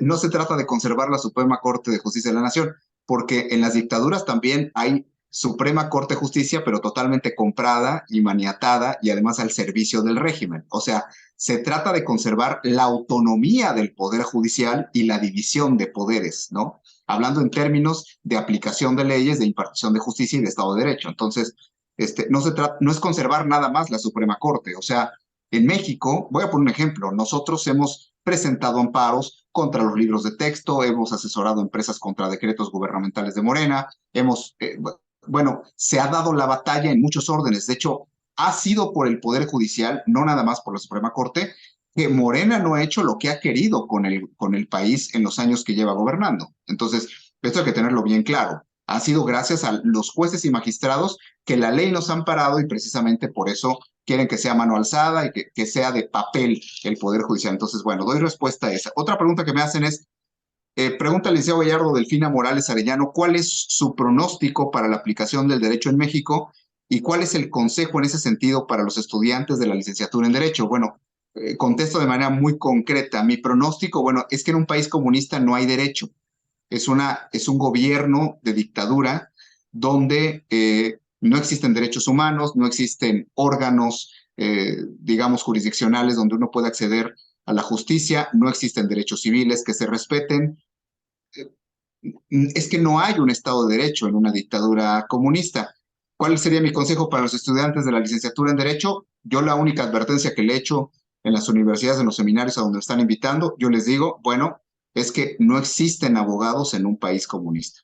no se trata de conservar la Suprema Corte de Justicia de la Nación, porque en las dictaduras también hay Suprema Corte de Justicia, pero totalmente comprada y maniatada y además al servicio del régimen. O sea, se trata de conservar la autonomía del Poder Judicial y la división de poderes, ¿no? Hablando en términos de aplicación de leyes, de impartición de justicia y de Estado de Derecho. Entonces, no es conservar nada más la Suprema Corte. O sea, en México, voy a poner un ejemplo, nosotros hemos presentado amparos contra los libros de texto, hemos asesorado empresas contra decretos gubernamentales de Morena, se ha dado la batalla en muchos órdenes. De hecho, ha sido por el Poder Judicial, no nada más por la Suprema Corte, que Morena no ha hecho lo que ha querido con el país en los años que lleva gobernando. Entonces, esto hay que tenerlo bien claro. Ha sido gracias a los jueces y magistrados que la ley nos ha amparado y precisamente por eso quieren que sea mano alzada y que sea de papel el Poder Judicial. Entonces, bueno, doy respuesta a esa. Otra pregunta que me hacen es, pregunta al licenciado Gallardo Delfina Morales Arellano, ¿cuál es su pronóstico para la aplicación del derecho en México y cuál es el consejo en ese sentido para los estudiantes de la licenciatura en Derecho? Bueno, contesto de manera muy concreta. Mi pronóstico, bueno, es que en un país comunista no hay derecho. Es un gobierno de dictadura donde no existen derechos humanos, no existen órganos, digamos, jurisdiccionales donde uno pueda acceder a la justicia, no existen derechos civiles que se respeten. Es que no hay un Estado de Derecho en una dictadura comunista. ¿Cuál sería mi consejo para los estudiantes de la licenciatura en Derecho? Yo la única advertencia que le he hecho en las universidades, en los seminarios a donde me están invitando, yo les digo, bueno, es que no existen abogados en un país comunista.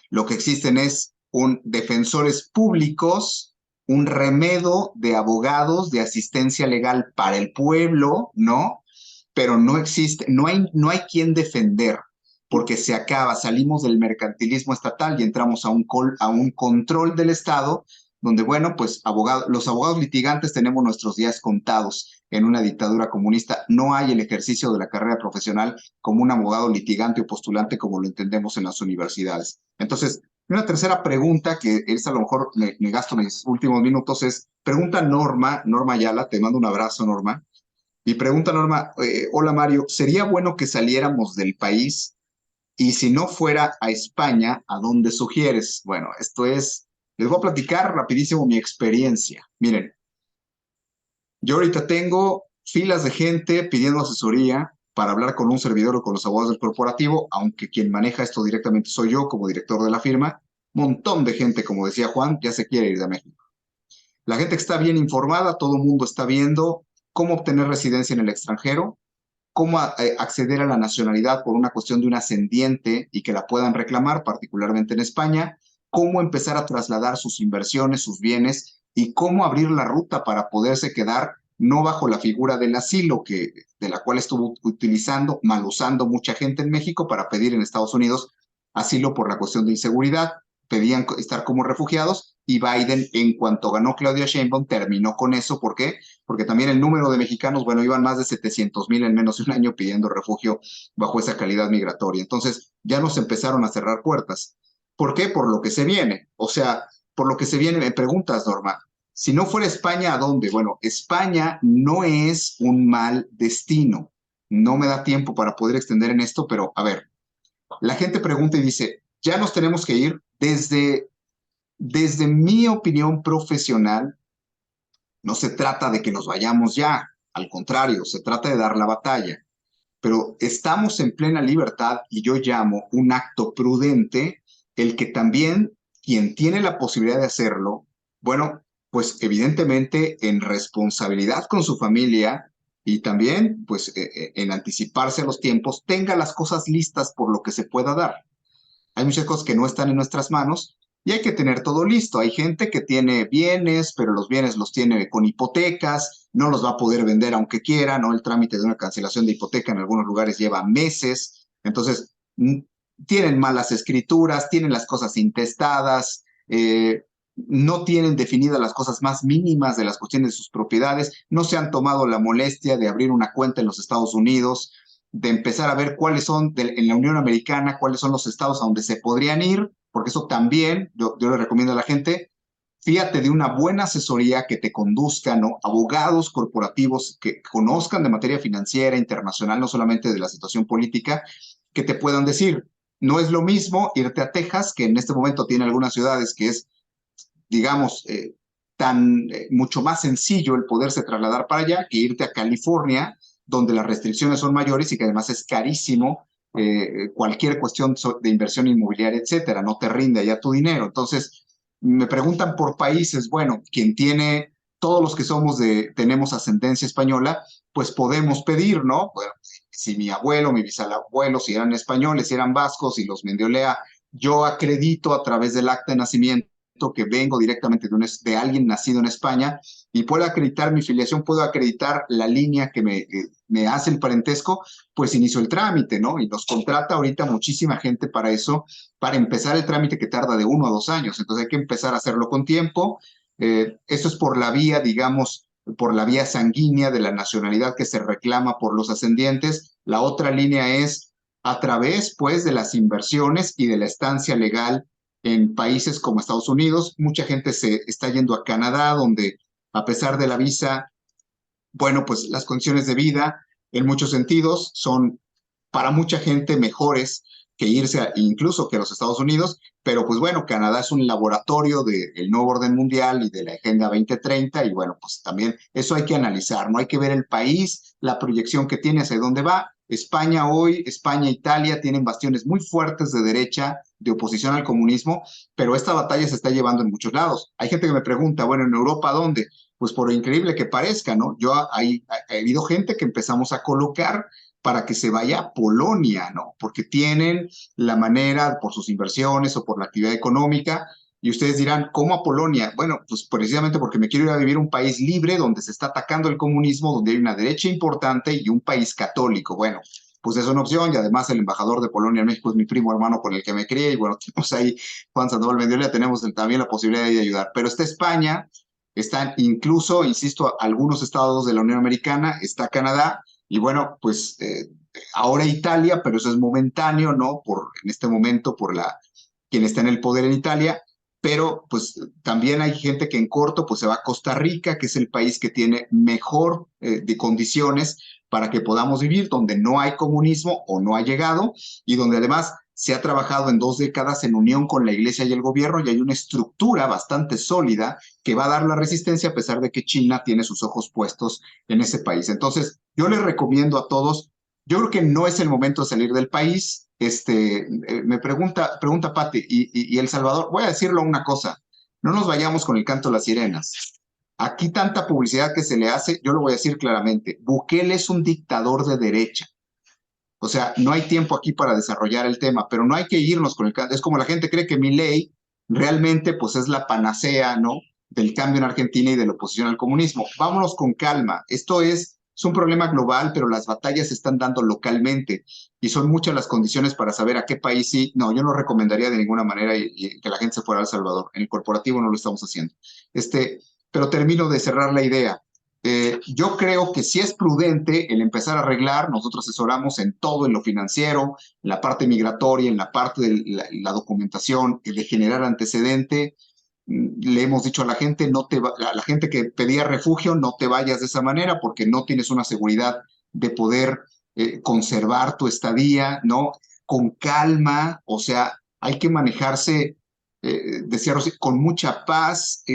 Lo que existen es defensores públicos, un remedo de abogados de asistencia legal para el pueblo, ¿no? Pero no existe, no hay quien defender, porque se acaba, salimos del mercantilismo estatal y entramos a un control del Estado, donde, bueno, pues los abogados litigantes tenemos nuestros días contados en una dictadura comunista. No hay el ejercicio de la carrera profesional como un abogado litigante o postulante como lo entendemos en las universidades. Entonces, una tercera pregunta, que es a lo mejor me gasto mis últimos minutos, es, pregunta Norma Ayala, te mando un abrazo, Norma, y pregunta Norma, hola Mario, ¿sería bueno que saliéramos del país? Y si no fuera a España, ¿a dónde sugieres? Bueno, les voy a platicar rapidísimo mi experiencia. Miren, yo ahorita tengo filas de gente pidiendo asesoría para hablar con un servidor o con los abogados del corporativo, aunque quien maneja esto directamente soy yo como director de la firma. Montón de gente, como decía Juan, ya se quiere ir de México. La gente que está bien informada, todo el mundo está viendo cómo obtener residencia en el extranjero, cómo acceder a la nacionalidad por una cuestión de un ascendiente y que la puedan reclamar, particularmente en España, cómo empezar a trasladar sus inversiones, sus bienes y cómo abrir la ruta para poderse quedar no bajo la figura del asilo de la cual estuvo mal usando mucha gente en México para pedir en Estados Unidos asilo por la cuestión de inseguridad, pedían estar como refugiados y Biden, en cuanto ganó Claudia Sheinbaum, terminó con eso. ¿Por qué? Porque también el número de mexicanos, bueno, iban más de 700,000 en menos de un año pidiendo refugio bajo esa calidad migratoria. Entonces, ya nos empezaron a cerrar puertas. ¿Por qué? Por lo que se viene. O sea, por lo que se viene, me preguntas, Norma, si no fuera España, ¿a dónde? Bueno, España no es un mal destino. No me da tiempo para poder extender en esto, pero a ver, la gente pregunta y dice, ya nos tenemos que ir. Desde mi opinión profesional, no se trata de que nos vayamos ya, al contrario, se trata de dar la batalla, pero estamos en plena libertad y yo llamo un acto prudente el que también quien tiene la posibilidad de hacerlo, bueno, pues evidentemente en responsabilidad con su familia y también pues en anticiparse a los tiempos, tenga las cosas listas por lo que se pueda dar. Hay muchas cosas que no están en nuestras manos y hay que tener todo listo. Hay gente que tiene bienes, pero los bienes los tiene con hipotecas, no los va a poder vender aunque quiera, ¿no? El trámite de una cancelación de hipoteca en algunos lugares lleva meses. Entonces, tienen malas escrituras, tienen las cosas intestadas, no tienen definidas las cosas más mínimas de las cuestiones de sus propiedades, no se han tomado la molestia de abrir una cuenta en los Estados Unidos, de empezar a ver cuáles son en la Unión Americana, cuáles son los estados a donde se podrían ir, porque eso también yo le recomiendo a la gente, fíjate de una buena asesoría que te conduzca, ¿no? Abogados corporativos que conozcan de materia financiera, internacional, no solamente de la situación política, que te puedan decir, no es lo mismo irte a Texas, que en este momento tiene algunas ciudades que es, digamos, mucho más sencillo el poderse trasladar para allá, que irte a California, donde las restricciones son mayores y que además es carísimo cualquier cuestión de inversión inmobiliaria, etcétera, no te rinde allá tu dinero. Entonces, me preguntan por países, bueno, quien tiene, todos los que tenemos ascendencia española, pues podemos pedir, ¿no? Bueno, si mi abuelo, mi bisalabuelo, si eran españoles, si eran vascos, si los Mendiolea, yo acredito a través del acta de nacimiento que vengo directamente de alguien nacido en España y puedo acreditar mi filiación, puedo acreditar la línea que me hace el parentesco, pues inicio el trámite, ¿no? Y nos contrata ahorita muchísima gente para eso, para empezar el trámite que tarda de 1 a 2 años. Entonces hay que empezar a hacerlo con tiempo. Esto es por la vía, digamos, por la vía sanguínea de la nacionalidad que se reclama por los ascendientes. La otra línea es a través, pues, de las inversiones y de la estancia legal en países como Estados Unidos. Mucha gente se está yendo a Canadá, donde a pesar de la visa, bueno, pues las condiciones de vida en muchos sentidos son para mucha gente mejores que irse incluso que a los Estados Unidos, pero pues bueno, Canadá es un laboratorio del nuevo orden mundial y de la Agenda 2030 y bueno, pues también eso hay que analizar, ¿no? Hay que ver el país, la proyección que tiene, hacia dónde va España hoy, España e Italia tienen bastiones muy fuertes de derecha, de oposición al comunismo, pero esta batalla se está llevando en muchos lados. Hay gente que me pregunta, bueno, ¿en Europa dónde? Pues por lo increíble que parezca, ¿no? Ha habido gente que empezamos a colocar para que se vaya a Polonia, ¿no? Porque tienen la manera, por sus inversiones o por la actividad económica, y ustedes dirán, ¿cómo a Polonia? Bueno, pues precisamente porque me quiero ir a vivir a un país libre donde se está atacando el comunismo, donde hay una derecha importante y un país católico. Bueno, pues es una opción y además el embajador de Polonia en México es mi primo hermano con el que me crié y bueno, tenemos ahí Juan Sandoval Mendiola, tenemos también la posibilidad de ayudar. Pero está España, están incluso, insisto, algunos estados de la Unión Americana, está Canadá y bueno, pues ahora Italia, pero eso es momentáneo, ¿no? En este momento, quien está en el poder en Italia, pero pues también hay gente que en corto pues se va a Costa Rica, que es el país que tiene mejor de condiciones para que podamos vivir, donde no hay comunismo o no ha llegado y donde además se ha trabajado en 2 décadas en unión con la iglesia y el gobierno y hay una estructura bastante sólida que va a dar la resistencia a pesar de que China tiene sus ojos puestos en ese país. Entonces, yo les recomiendo a todos, yo creo que no es el momento de salir del país. Me pregunta Pati, y El Salvador, voy a decirlo una cosa, no nos vayamos con el canto de las sirenas. Aquí tanta publicidad que se le hace, yo lo voy a decir claramente, Bukele es un dictador de derecha. O sea, no hay tiempo aquí para desarrollar el tema, pero no hay que irnos con el canto. Es como la gente cree que Milei realmente pues es la panacea, ¿no? Del cambio en Argentina y de la oposición al comunismo. Vámonos con calma. Es un problema global, pero las batallas se están dando localmente y son muchas las condiciones para saber a qué país sí. No, yo no recomendaría de ninguna manera y que la gente se fuera a El Salvador. En el corporativo no lo estamos haciendo. Pero termino de cerrar la idea. Yo creo que sí es prudente el empezar a arreglar, nosotros asesoramos en todo, en lo financiero, en la parte migratoria, en la parte de la documentación, de generar antecedente. Le hemos dicho a la gente, a la gente que pedía refugio, no te vayas de esa manera porque no tienes una seguridad de poder conservar tu estadía, ¿no? Con calma, o sea, hay que manejarse, decía Rosy, con mucha paz,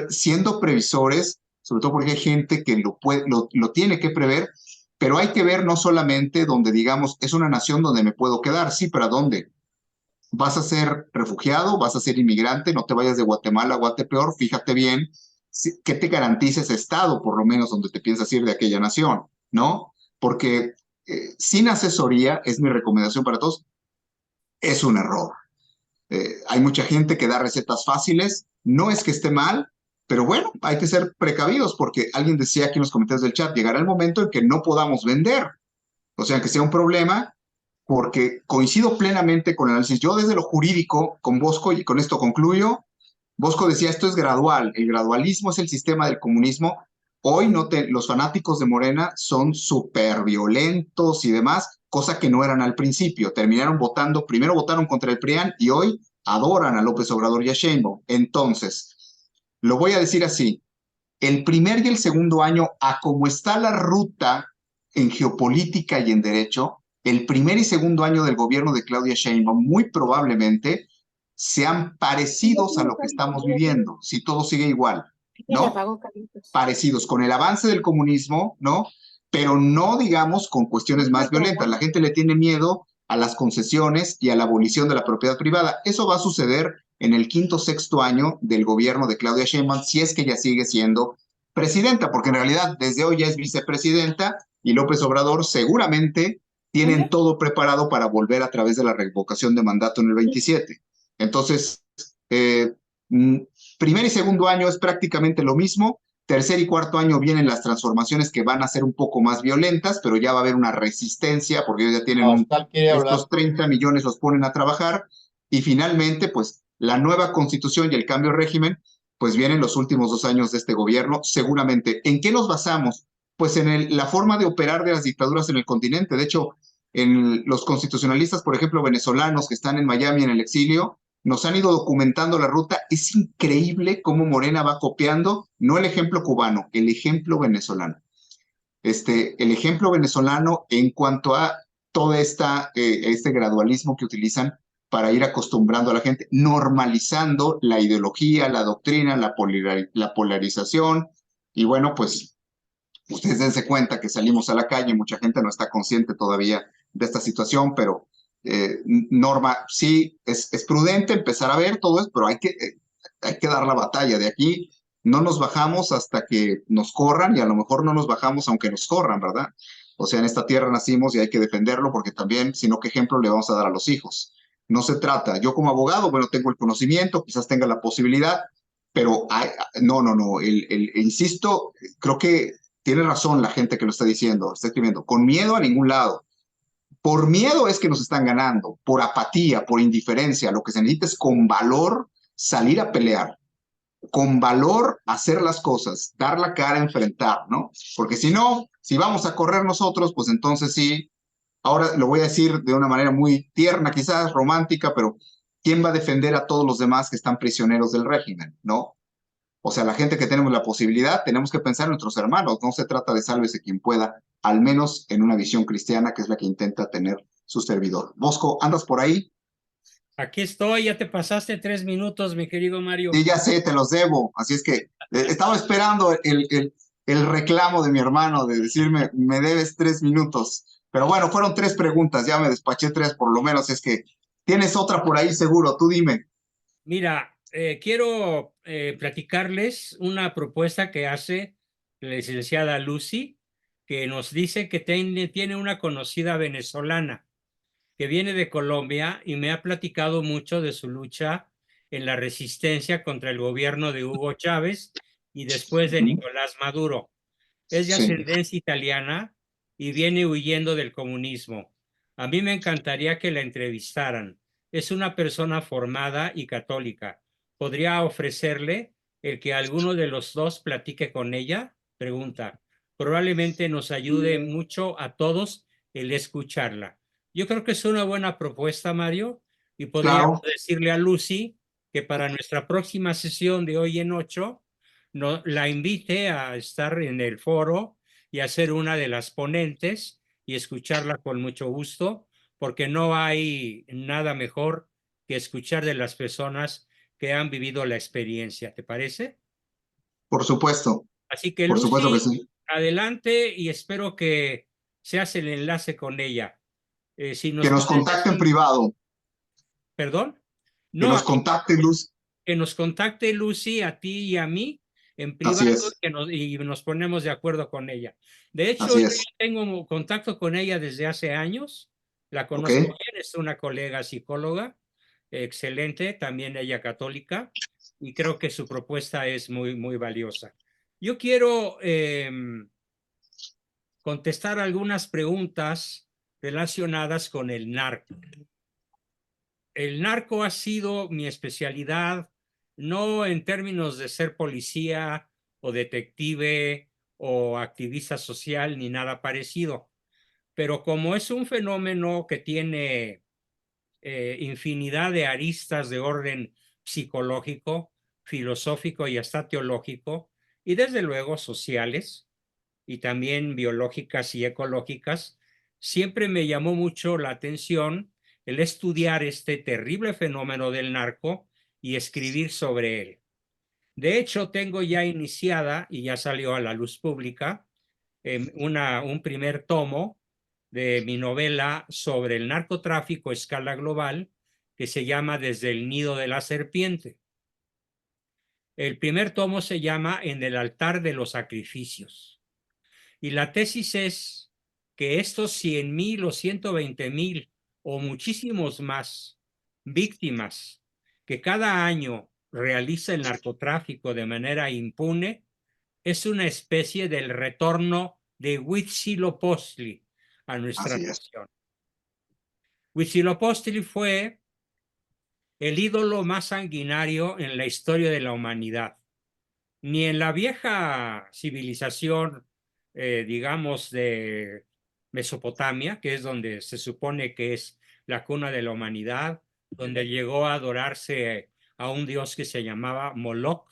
siendo previsores, sobre todo porque hay gente que lo tiene que prever, pero hay que ver no solamente donde digamos, es una nación donde me puedo quedar, sí, pero ¿a dónde? ¿Vas a ser refugiado? ¿Vas a ser inmigrante? No te vayas de Guatemala a Guatepeor, fíjate bien, ¿qué te garantiza ese estado, por lo menos, donde te piensas ir de aquella nación? ¿No? Porque sin asesoría, es mi recomendación para todos, es un error. Hay mucha gente que da recetas fáciles, no es que esté mal, pero bueno, hay que ser precavidos porque alguien decía aquí en los comentarios del chat, llegará el momento en que no podamos vender, o sea, que sea un problema, porque coincido plenamente con el análisis. Yo desde lo jurídico, con Bosco, y con esto concluyo, Bosco decía, esto es gradual, el gradualismo es el sistema del comunismo. Hoy los fanáticos de Morena son súper violentos y demás, cosa que no eran al principio. Terminaron votando, primero votaron contra el PRIAN y hoy adoran a López Obrador y a Sheinbaum. Entonces, lo voy a decir así, el primer y el segundo año, a como está la ruta en geopolítica y en derecho, el primer y segundo año del gobierno de Claudia Sheinbaum muy probablemente sean parecidos a lo que estamos viviendo, si todo sigue igual, ¿no? Parecidos con el avance del comunismo, ¿no? Pero no, digamos, con cuestiones más violentas. La gente le tiene miedo a las concesiones y a la abolición de la propiedad privada. Eso va a suceder en el quinto, sexto año del gobierno de Claudia Sheinbaum, si es que ella sigue siendo presidenta, porque en realidad desde hoy ya es vicepresidenta y López Obrador seguramente tienen todo preparado para volver a través de la revocación de mandato en el 27. Entonces, primer y segundo año es prácticamente lo mismo. Tercer y cuarto año vienen las transformaciones que van a ser un poco más violentas, pero ya va a haber una resistencia porque ellos ya tienen estos 30 millones los ponen a trabajar y finalmente pues la nueva constitución y el cambio de régimen pues vienen los últimos 2 años de este gobierno seguramente. ¿En qué nos basamos? Pues en la forma de operar de las dictaduras en el continente. De hecho, en los constitucionalistas, por ejemplo, venezolanos que están en Miami en el exilio, nos han ido documentando la ruta. Es increíble cómo Morena va copiando, no el ejemplo cubano, el ejemplo venezolano. El ejemplo venezolano en cuanto a todo este gradualismo que utilizan para ir acostumbrando a la gente, normalizando la ideología, la doctrina, la polarización. Y bueno, pues Ustedes dense cuenta que salimos a la calle, mucha gente no está consciente todavía de esta situación, pero Norma, sí, es prudente empezar a ver todo eso, pero hay que dar la batalla. De aquí no nos bajamos hasta que nos corran y a lo mejor no nos bajamos aunque nos corran, ¿verdad? O sea, en esta tierra nacimos y hay que defenderlo porque también, si no, ¿qué ejemplo le vamos a dar a los hijos? No se trata, yo como abogado, bueno, tengo el conocimiento, quizás tenga la posibilidad, pero no, insisto, creo que tiene razón la gente que lo está diciendo, está escribiendo, con miedo a ningún lado. Por miedo es que nos están ganando, por apatía, por indiferencia. Lo que se necesita es con valor salir a pelear, con valor hacer las cosas, dar la cara, enfrentar, ¿no? Porque si no, si vamos a correr nosotros, pues entonces sí, ahora lo voy a decir de una manera muy tierna, quizás romántica, pero ¿quién va a defender a todos los demás que están prisioneros del régimen, ¿no? O sea, la gente que tenemos la posibilidad, tenemos que pensar en nuestros hermanos. No se trata de sálvese quien pueda, al menos en una visión cristiana, que es la que intenta tener su servidor. Bosco, ¿andas por ahí? Aquí estoy, ya te pasaste 3 minutos, mi querido Mario. Sí, ya sé, te los debo. Así es que estaba esperando el reclamo de mi hermano de decirme, me debes 3 minutos. Pero bueno, fueron 3 preguntas, ya me despaché 3 por lo menos. Es que tienes otra por ahí seguro, tú dime. Mira, quiero platicarles una propuesta que hace la licenciada Lucy, que nos dice que tiene una conocida venezolana que viene de Colombia y me ha platicado mucho de su lucha en la resistencia contra el gobierno de Hugo Chávez y después de Nicolás Maduro. Es de Sí, ascendencia italiana y viene huyendo del comunismo. A mí me encantaría que la entrevistaran. Es una persona formada y católica. ¿Podría ofrecerle el que alguno de los dos platique con ella? Pregunta. Probablemente nos ayude mucho a todos el escucharla. Yo creo que es una buena propuesta, Mario, y podríamos claro, decirle a Lucy que para nuestra próxima sesión de hoy en 8 no, la invite a estar en el foro y a ser una de las ponentes y escucharla con mucho gusto, porque no hay nada mejor que escuchar de las personas que han vivido la experiencia. ¿Te parece? Así que por supuesto que Lucy, sí. adelante y espero que se hace el enlace con ella. Si Que nos nos puedes contacte en decir, privado, perdón, que no, nos contacte Luz. que nos contacte Lucy a ti y a mí en Así privado es, y nos ponemos de acuerdo con ella. De hecho, así yo es. ya tengo contacto con ella desde hace años, la ¿Ok? conozco bien, es una colega psicóloga, excelente, también ella católica, y creo que su propuesta es muy, muy valiosa. Yo quiero contestar algunas preguntas relacionadas con el narco. El narco ha sido mi especialidad, no en términos de ser policía o detective o activista social ni nada parecido, pero como es un fenómeno que tiene infinidad de aristas de orden psicológico, filosófico y hasta teológico, y desde luego sociales y también biológicas y ecológicas, siempre me llamó mucho la atención el estudiar este terrible fenómeno del narco y escribir sobre él. De hecho, tengo ya iniciada, y ya salió a la luz pública, un primer tomo de mi novela sobre el narcotráfico a escala global, que se llama Desde el nido de la serpiente. El primer tomo se llama En el altar de los sacrificios. Y la tesis es que estos 100,000 o 120,000 o muchísimos más víctimas que cada año realiza el narcotráfico de manera impune es una especie del retorno de Huitzilopochtli a nuestra Así es. nación. Huitzilopochtli fue el ídolo más sanguinario en la historia de la humanidad. Ni en la vieja civilización, digamos, de Mesopotamia, que es donde se supone que es la cuna de la humanidad, donde llegó a adorarse a un dios que se llamaba Moloch,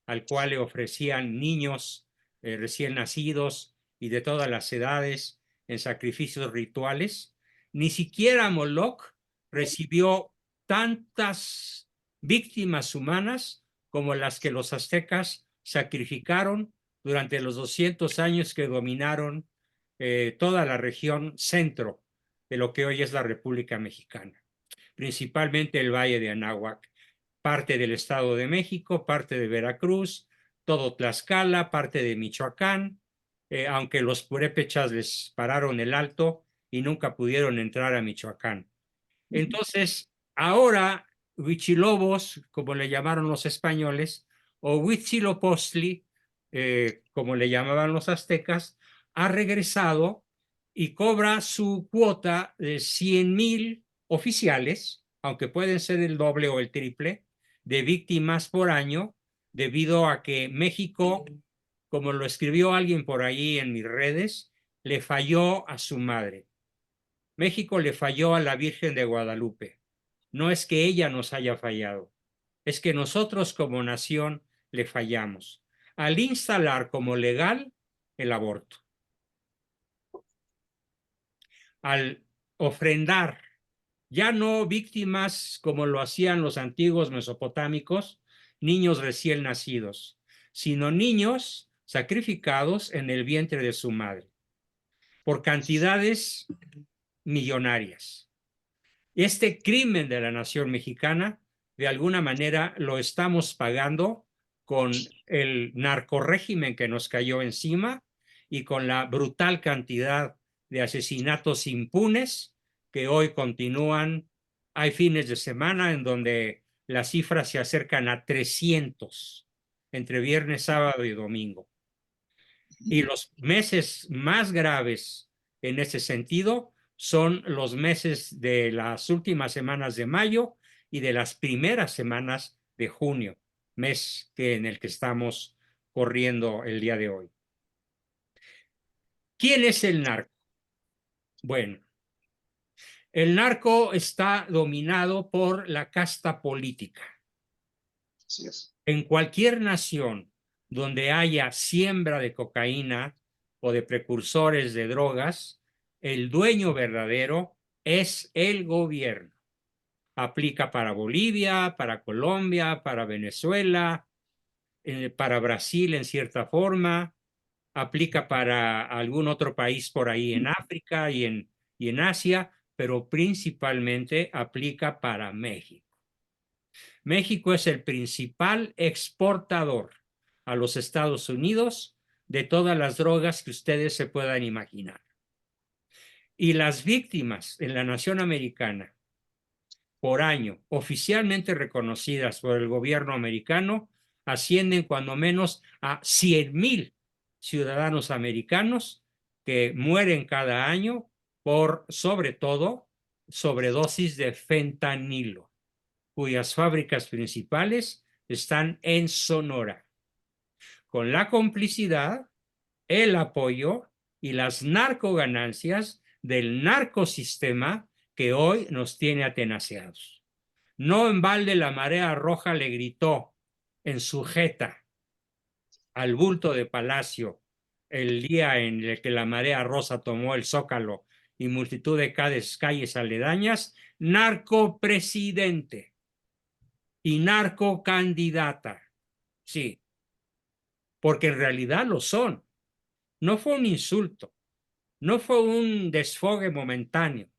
al cual le ofrecían niños recién nacidos y de todas las edades en sacrificios rituales. Ni siquiera Moloch recibió tantas víctimas humanas como las que los aztecas sacrificaron durante los 200 años que dominaron toda la región centro de lo que hoy es la República Mexicana, principalmente el Valle de Anáhuac, parte del Estado de México, parte de Veracruz, todo Tlaxcala, parte de Michoacán, aunque los purépechas les pararon el alto y nunca pudieron entrar a Michoacán. Entonces, ahora Huichilobos, como le llamaron los españoles, o Huitzilopochtli, como le llamaban los aztecas, ha regresado y cobra su cuota de 100,000 oficiales, aunque pueden ser el doble o el triple, de víctimas por año, debido a que México, como lo escribió alguien por ahí en mis redes, le falló a su madre. México le falló a la Virgen de Guadalupe. No es que ella nos haya fallado, es que nosotros como nación le fallamos al instalar como legal el aborto, al ofrendar ya no víctimas como lo hacían los antiguos mesopotámicos, niños recién nacidos, sino niños sacrificados en el vientre de su madre por cantidades millonarias. Este crimen de la nación mexicana, de alguna manera, lo estamos pagando con el narcorrégimen que nos cayó encima y con la brutal cantidad de asesinatos impunes que hoy continúan. Hay fines de semana en donde las cifras se acercan a 300 entre viernes, sábado y domingo. Y los meses más graves en ese sentido son los meses de las últimas semanas de mayo y de las primeras semanas de junio, mes en el que estamos corriendo el día de hoy. ¿Quién es el narco? Bueno, el narco está dominado por la casta política. Así es. En cualquier nación donde haya siembra de cocaína o de precursores de drogas, el dueño verdadero es el gobierno. Aplica para Bolivia, para Colombia, para Venezuela, para Brasil en cierta forma, aplica para algún otro país por ahí en África y en Asia, pero principalmente aplica para México. México es el principal exportador a los Estados Unidos de todas las drogas que ustedes se puedan imaginar. Y las víctimas en la nación americana por año, oficialmente reconocidas por el gobierno americano, ascienden cuando menos a 100,000 ciudadanos americanos que mueren cada año por, sobre todo, sobredosis de fentanilo, cuyas fábricas principales están en Sonora, con la complicidad, el apoyo y las narcoganancias del narcosistema que hoy nos tiene atenaceados. No en balde la Marea Roja le gritó en su jeta al bulto de Palacio el día en el que la Marea Rosa tomó el Zócalo y multitud de calles aledañas, narcopresidente y narcocandidata. Sí, porque en realidad lo son. No fue un insulto, no fue un desfogue momentáneo,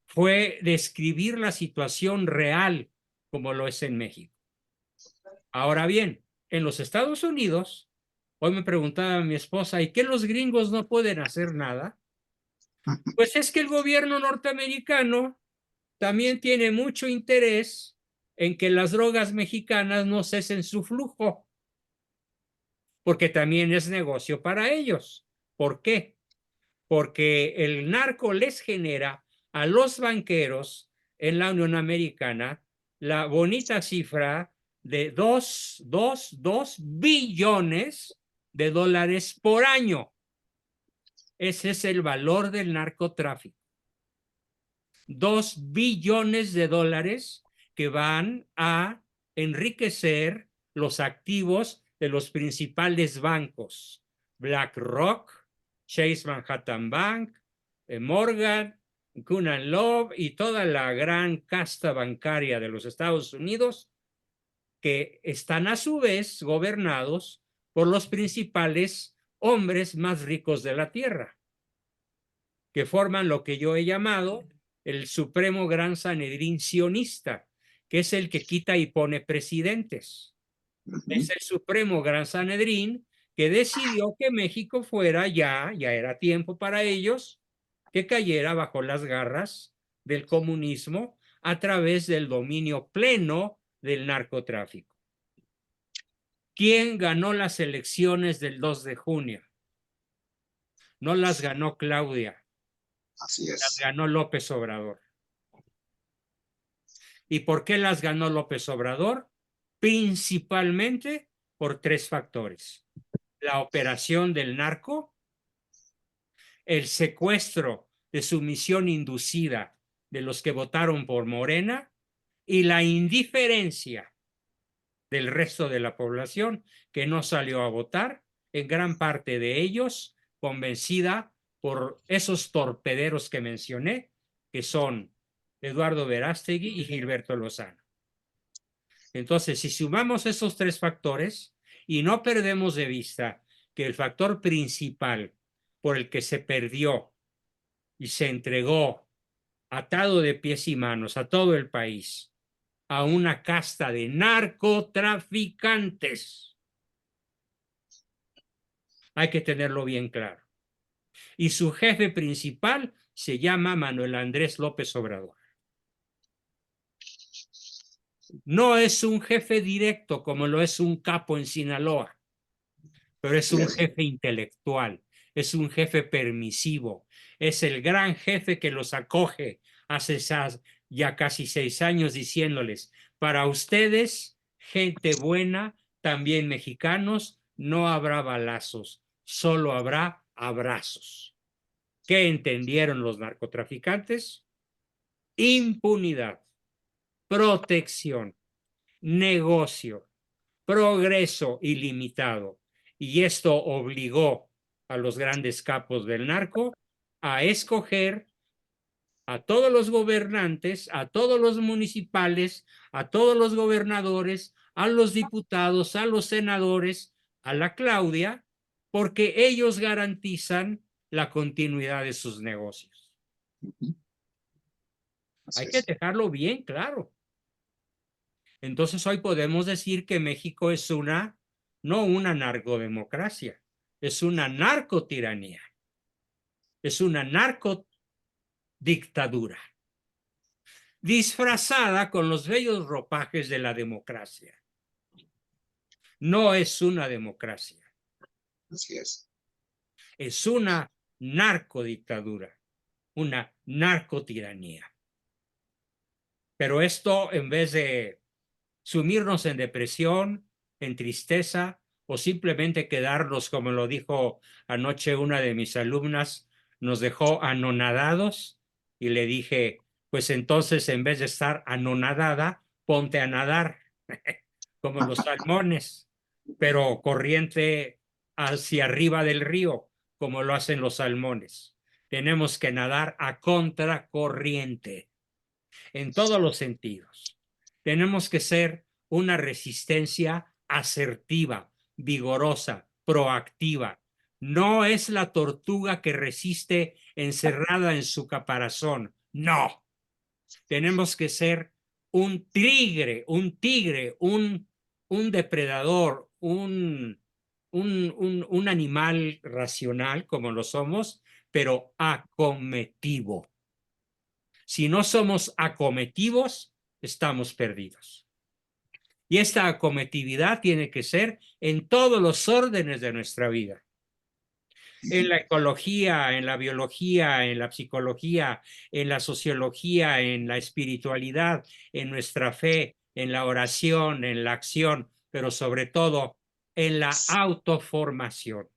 fue describir la situación real como lo es en México. Ahora bien, en los Estados Unidos, hoy me preguntaba mi esposa, ¿y qué los gringos no pueden hacer nada? Pues es que el gobierno norteamericano también tiene mucho interés en que las drogas mexicanas no cesen su flujo, porque también es negocio para ellos. ¿Por qué? Porque el narco les genera a los banqueros en la Unión Americana la bonita cifra de 2 billones de dólares por año. Ese es el valor del narcotráfico. 2 billones de dólares que van a enriquecer los activos de los principales bancos: BlackRock, Chase Manhattan Bank, Morgan, Cunard Love y toda la gran casta bancaria de los Estados Unidos, que están a su vez gobernados por los principales hombres más ricos de la tierra, que forman lo que yo he llamado el Supremo Gran Sanedrín sionista, que es el que quita y pone presidentes. Es el Supremo Gran Sanedrín que decidió que México fuera ya era tiempo para ellos, que cayera bajo las garras del comunismo a través del dominio pleno del narcotráfico. ¿Quién ganó las elecciones del 2 de junio? No las ganó Claudia. Así Las es. ganó López Obrador. ¿Y por qué las ganó López Obrador? Principalmente por 3 factores: la operación del narco, el secuestro de sumisión inducida de los que votaron por Morena y la indiferencia del resto de la población que no salió a votar, en gran parte de ellos convencida por esos torpederos que mencioné, que son Eduardo Verástegui y Gilberto Lozano. Entonces, si sumamos esos 3 factores y no perdemos de vista que el factor principal por el que se perdió y se entregó atado de pies y manos a todo el país a una casta de narcotraficantes, hay que tenerlo bien claro. Y su jefe principal se llama Manuel Andrés López Obrador. No es un jefe directo como lo es un capo en Sinaloa, pero es un jefe intelectual, es un jefe permisivo, es el gran jefe que los acoge hace ya casi 6 años diciéndoles: para ustedes, gente buena, también mexicanos, no habrá balazos, solo habrá abrazos. ¿Qué entendieron los narcotraficantes? Impunidad, protección, negocio, progreso ilimitado. Y esto obligó a los grandes capos del narco a escoger a todos los gobernantes, a todos los municipales, a todos los gobernadores, a los diputados, a los senadores, a la Claudia, porque ellos garantizan la continuidad de sus negocios. Hay que dejarlo bien claro. Entonces hoy podemos decir que México es no una narcodemocracia, es una narcotiranía, es una narcodictadura, disfrazada con los bellos ropajes de la democracia. No es una democracia. Así es. Es una narcodictadura, una narcotiranía. Pero esto, en vez de sumirnos en depresión, en tristeza, o simplemente quedarnos, como lo dijo anoche una de mis alumnas, nos dejó anonadados, y le dije: pues entonces, en vez de estar anonadada, ponte a nadar, como los salmones, pero corriente hacia arriba del río, como lo hacen los salmones. Tenemos que nadar a contracorriente, en todos los sentidos. Tenemos que ser una resistencia asertiva, vigorosa, proactiva. No es la tortuga que resiste encerrada en su caparazón. No. Tenemos que ser un tigre, un depredador, un animal racional como lo somos, pero acometivo. Si no somos acometivos, estamos perdidos. Y esta acometividad tiene que ser en todos los órdenes de nuestra vida. En la ecología, en la biología, en la psicología, en la sociología, en la espiritualidad, en nuestra fe, en la oración, en la acción, pero sobre todo en la autoformación.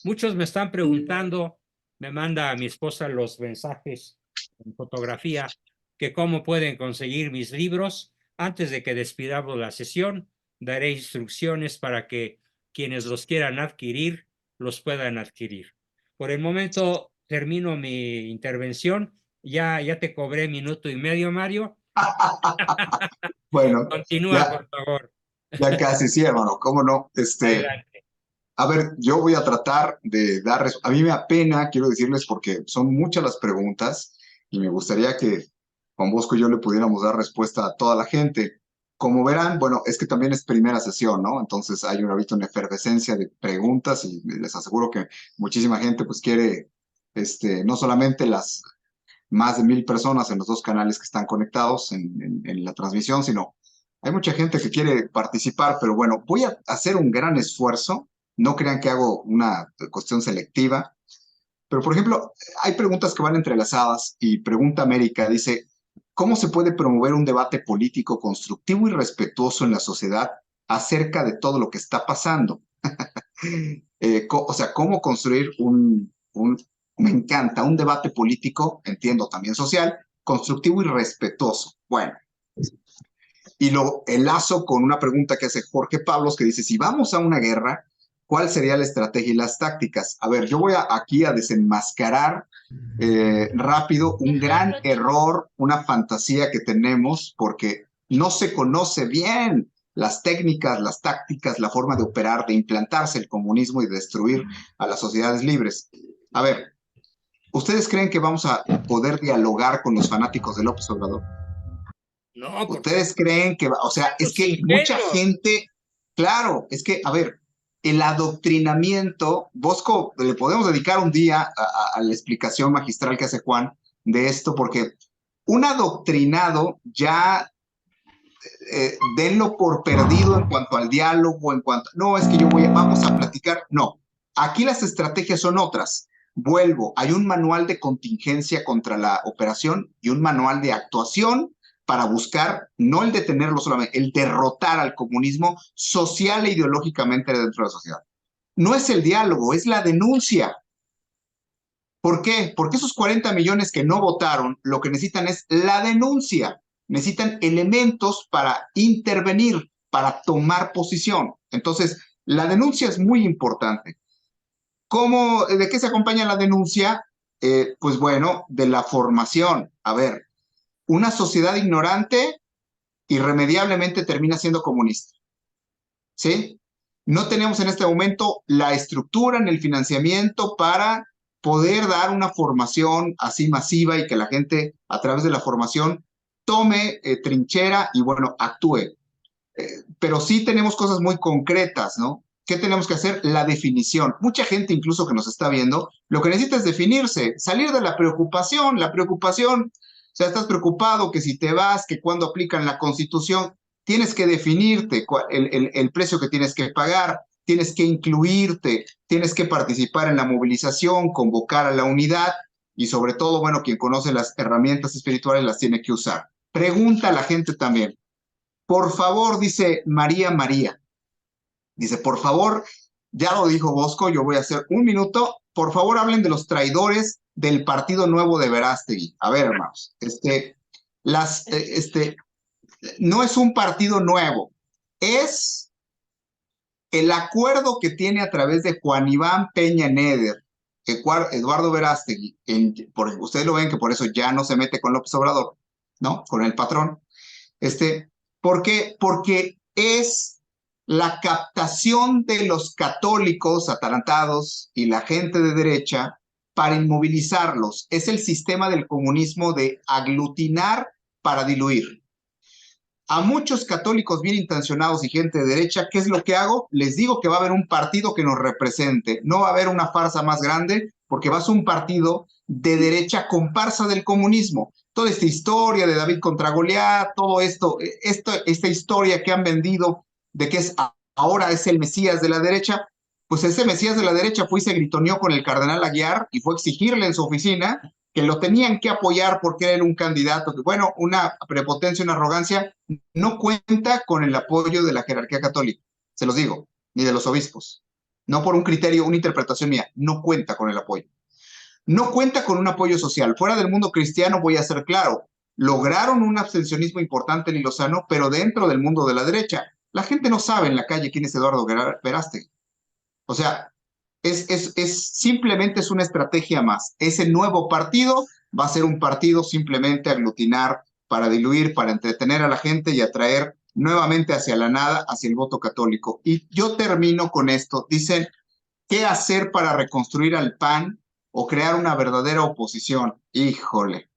Muchos me están preguntando, me manda a mi esposa los mensajes en fotografía, que cómo pueden conseguir mis libros. Antes de que despidamos la sesión, daré instrucciones para que quienes los quieran adquirir, los puedan adquirir. Por el momento termino mi intervención. Ya te cobré 1.5 minutos, Mario. Bueno, Continúa, ya, por favor. Ya casi sí, hermano, ¿cómo no? Adelante. A ver, yo voy a tratar de dar, a mí me apena, quiero decirles, porque son muchas las preguntas y me gustaría que con Bosco y yo le pudiéramos dar respuesta a toda la gente. Como verán, bueno, es que también es primera sesión, ¿no? Entonces hay ahorita una efervescencia de preguntas y les aseguro que muchísima gente pues quiere, no solamente las más de 1,000 personas en los dos canales que están conectados en la transmisión, sino hay mucha gente que quiere participar, pero bueno, voy a hacer un gran esfuerzo. No crean que hago una cuestión selectiva, pero por ejemplo, hay preguntas que van entrelazadas y pregunta América dice, ¿cómo se puede promover un debate político constructivo y respetuoso en la sociedad acerca de todo lo que está pasando? O sea, ¿cómo construir me encanta, un debate político, entiendo también social, constructivo y respetuoso? Bueno, y lo enlazo con una pregunta que hace Jorge Pablos, que dice, si vamos a una guerra, ¿cuál sería la estrategia y las tácticas? A ver, yo voy aquí a desenmascarar rápido un gran error, una fantasía que tenemos, porque no se conoce bien las técnicas, las tácticas, la forma de operar, de implantarse el comunismo y destruir a las sociedades libres. A ver, ¿ustedes creen que vamos a poder dialogar con los fanáticos de López Obrador? No, por favor. ¿Ustedes creen que, o sea, es Somos que mucha ingenuos. gente, claro, es que, a ver, el adoctrinamiento, Bosco, le podemos dedicar un día a la explicación magistral que hace Juan de esto, porque un adoctrinado ya denlo por perdido en cuanto al diálogo, en cuanto, no, es que vamos a platicar, no, aquí las estrategias son otras. Vuelvo, hay un manual de contingencia contra la operación y un manual de actuación para buscar, no el detenerlo solamente, el derrotar al comunismo social e ideológicamente dentro de la sociedad. No es el diálogo, es la denuncia. ¿Por qué? Porque esos 40 millones que no votaron, lo que necesitan es la denuncia. Necesitan elementos para intervenir, para tomar posición. Entonces, la denuncia es muy importante. ¿De qué se acompaña la denuncia? Pues bueno, de la formación. A ver, una sociedad ignorante irremediablemente termina siendo comunista. ¿Sí? No tenemos en este momento la estructura ni el financiamiento para poder dar una formación así masiva y que la gente a través de la formación tome trinchera y bueno, actúe. Pero sí tenemos cosas muy concretas, ¿no? ¿Qué tenemos que hacer? La definición. Mucha gente incluso que nos está viendo, lo que necesita es definirse, salir de la preocupación. La preocupación, o sea, estás preocupado que si te vas, que cuando aplican la Constitución, tienes que definirte el precio que tienes que pagar, tienes que incluirte, tienes que participar en la movilización, convocar a la unidad y sobre todo, bueno, quien conoce las herramientas espirituales las tiene que usar. Pregunta a la gente también. Por favor, dice María María, dice, por favor, ya lo dijo Bosco, yo voy a hacer un minuto, por favor hablen de los traidores del Partido Nuevo de Verástegui. A ver, hermanos, no es un partido nuevo, es el acuerdo que tiene a través de Juan Iván Peña Neder, Eduardo Verástegui, ustedes lo ven que por eso ya no se mete con López Obrador, ¿no? Con el patrón. ¿Por qué? Porque es la captación de los católicos atarantados y la gente de derecha para inmovilizarlos. Es el sistema del comunismo de aglutinar para diluir. A muchos católicos bien intencionados y gente de derecha, ¿qué es lo que hago? Les digo que va a haber un partido que nos represente. No va a haber una farsa más grande porque va a ser un partido de derecha comparsa del comunismo. Toda esta historia de David contra Goliat, todo esto, esta historia que han vendido de que ahora es el Mesías de la derecha, pues ese Mesías de la derecha fue y se gritoneó con el cardenal Aguiar y fue a exigirle en su oficina que lo tenían que apoyar porque era un candidato que, bueno, una prepotencia, una arrogancia, no cuenta con el apoyo de la jerarquía católica, se los digo, ni de los obispos. No por un criterio, una interpretación mía, no cuenta con el apoyo. No cuenta con un apoyo social. Fuera del mundo cristiano, voy a ser claro, lograron un abstencionismo importante en Lozano, pero dentro del mundo de la derecha. La gente no sabe en la calle quién es Eduardo Verástegui. O sea, simplemente es una estrategia más. Ese nuevo partido va a ser un partido simplemente aglutinar para diluir, para entretener a la gente y atraer nuevamente hacia la nada, hacia el voto católico. Y yo termino con esto. Dicen, ¿qué hacer para reconstruir al PAN o crear una verdadera oposición? Híjole,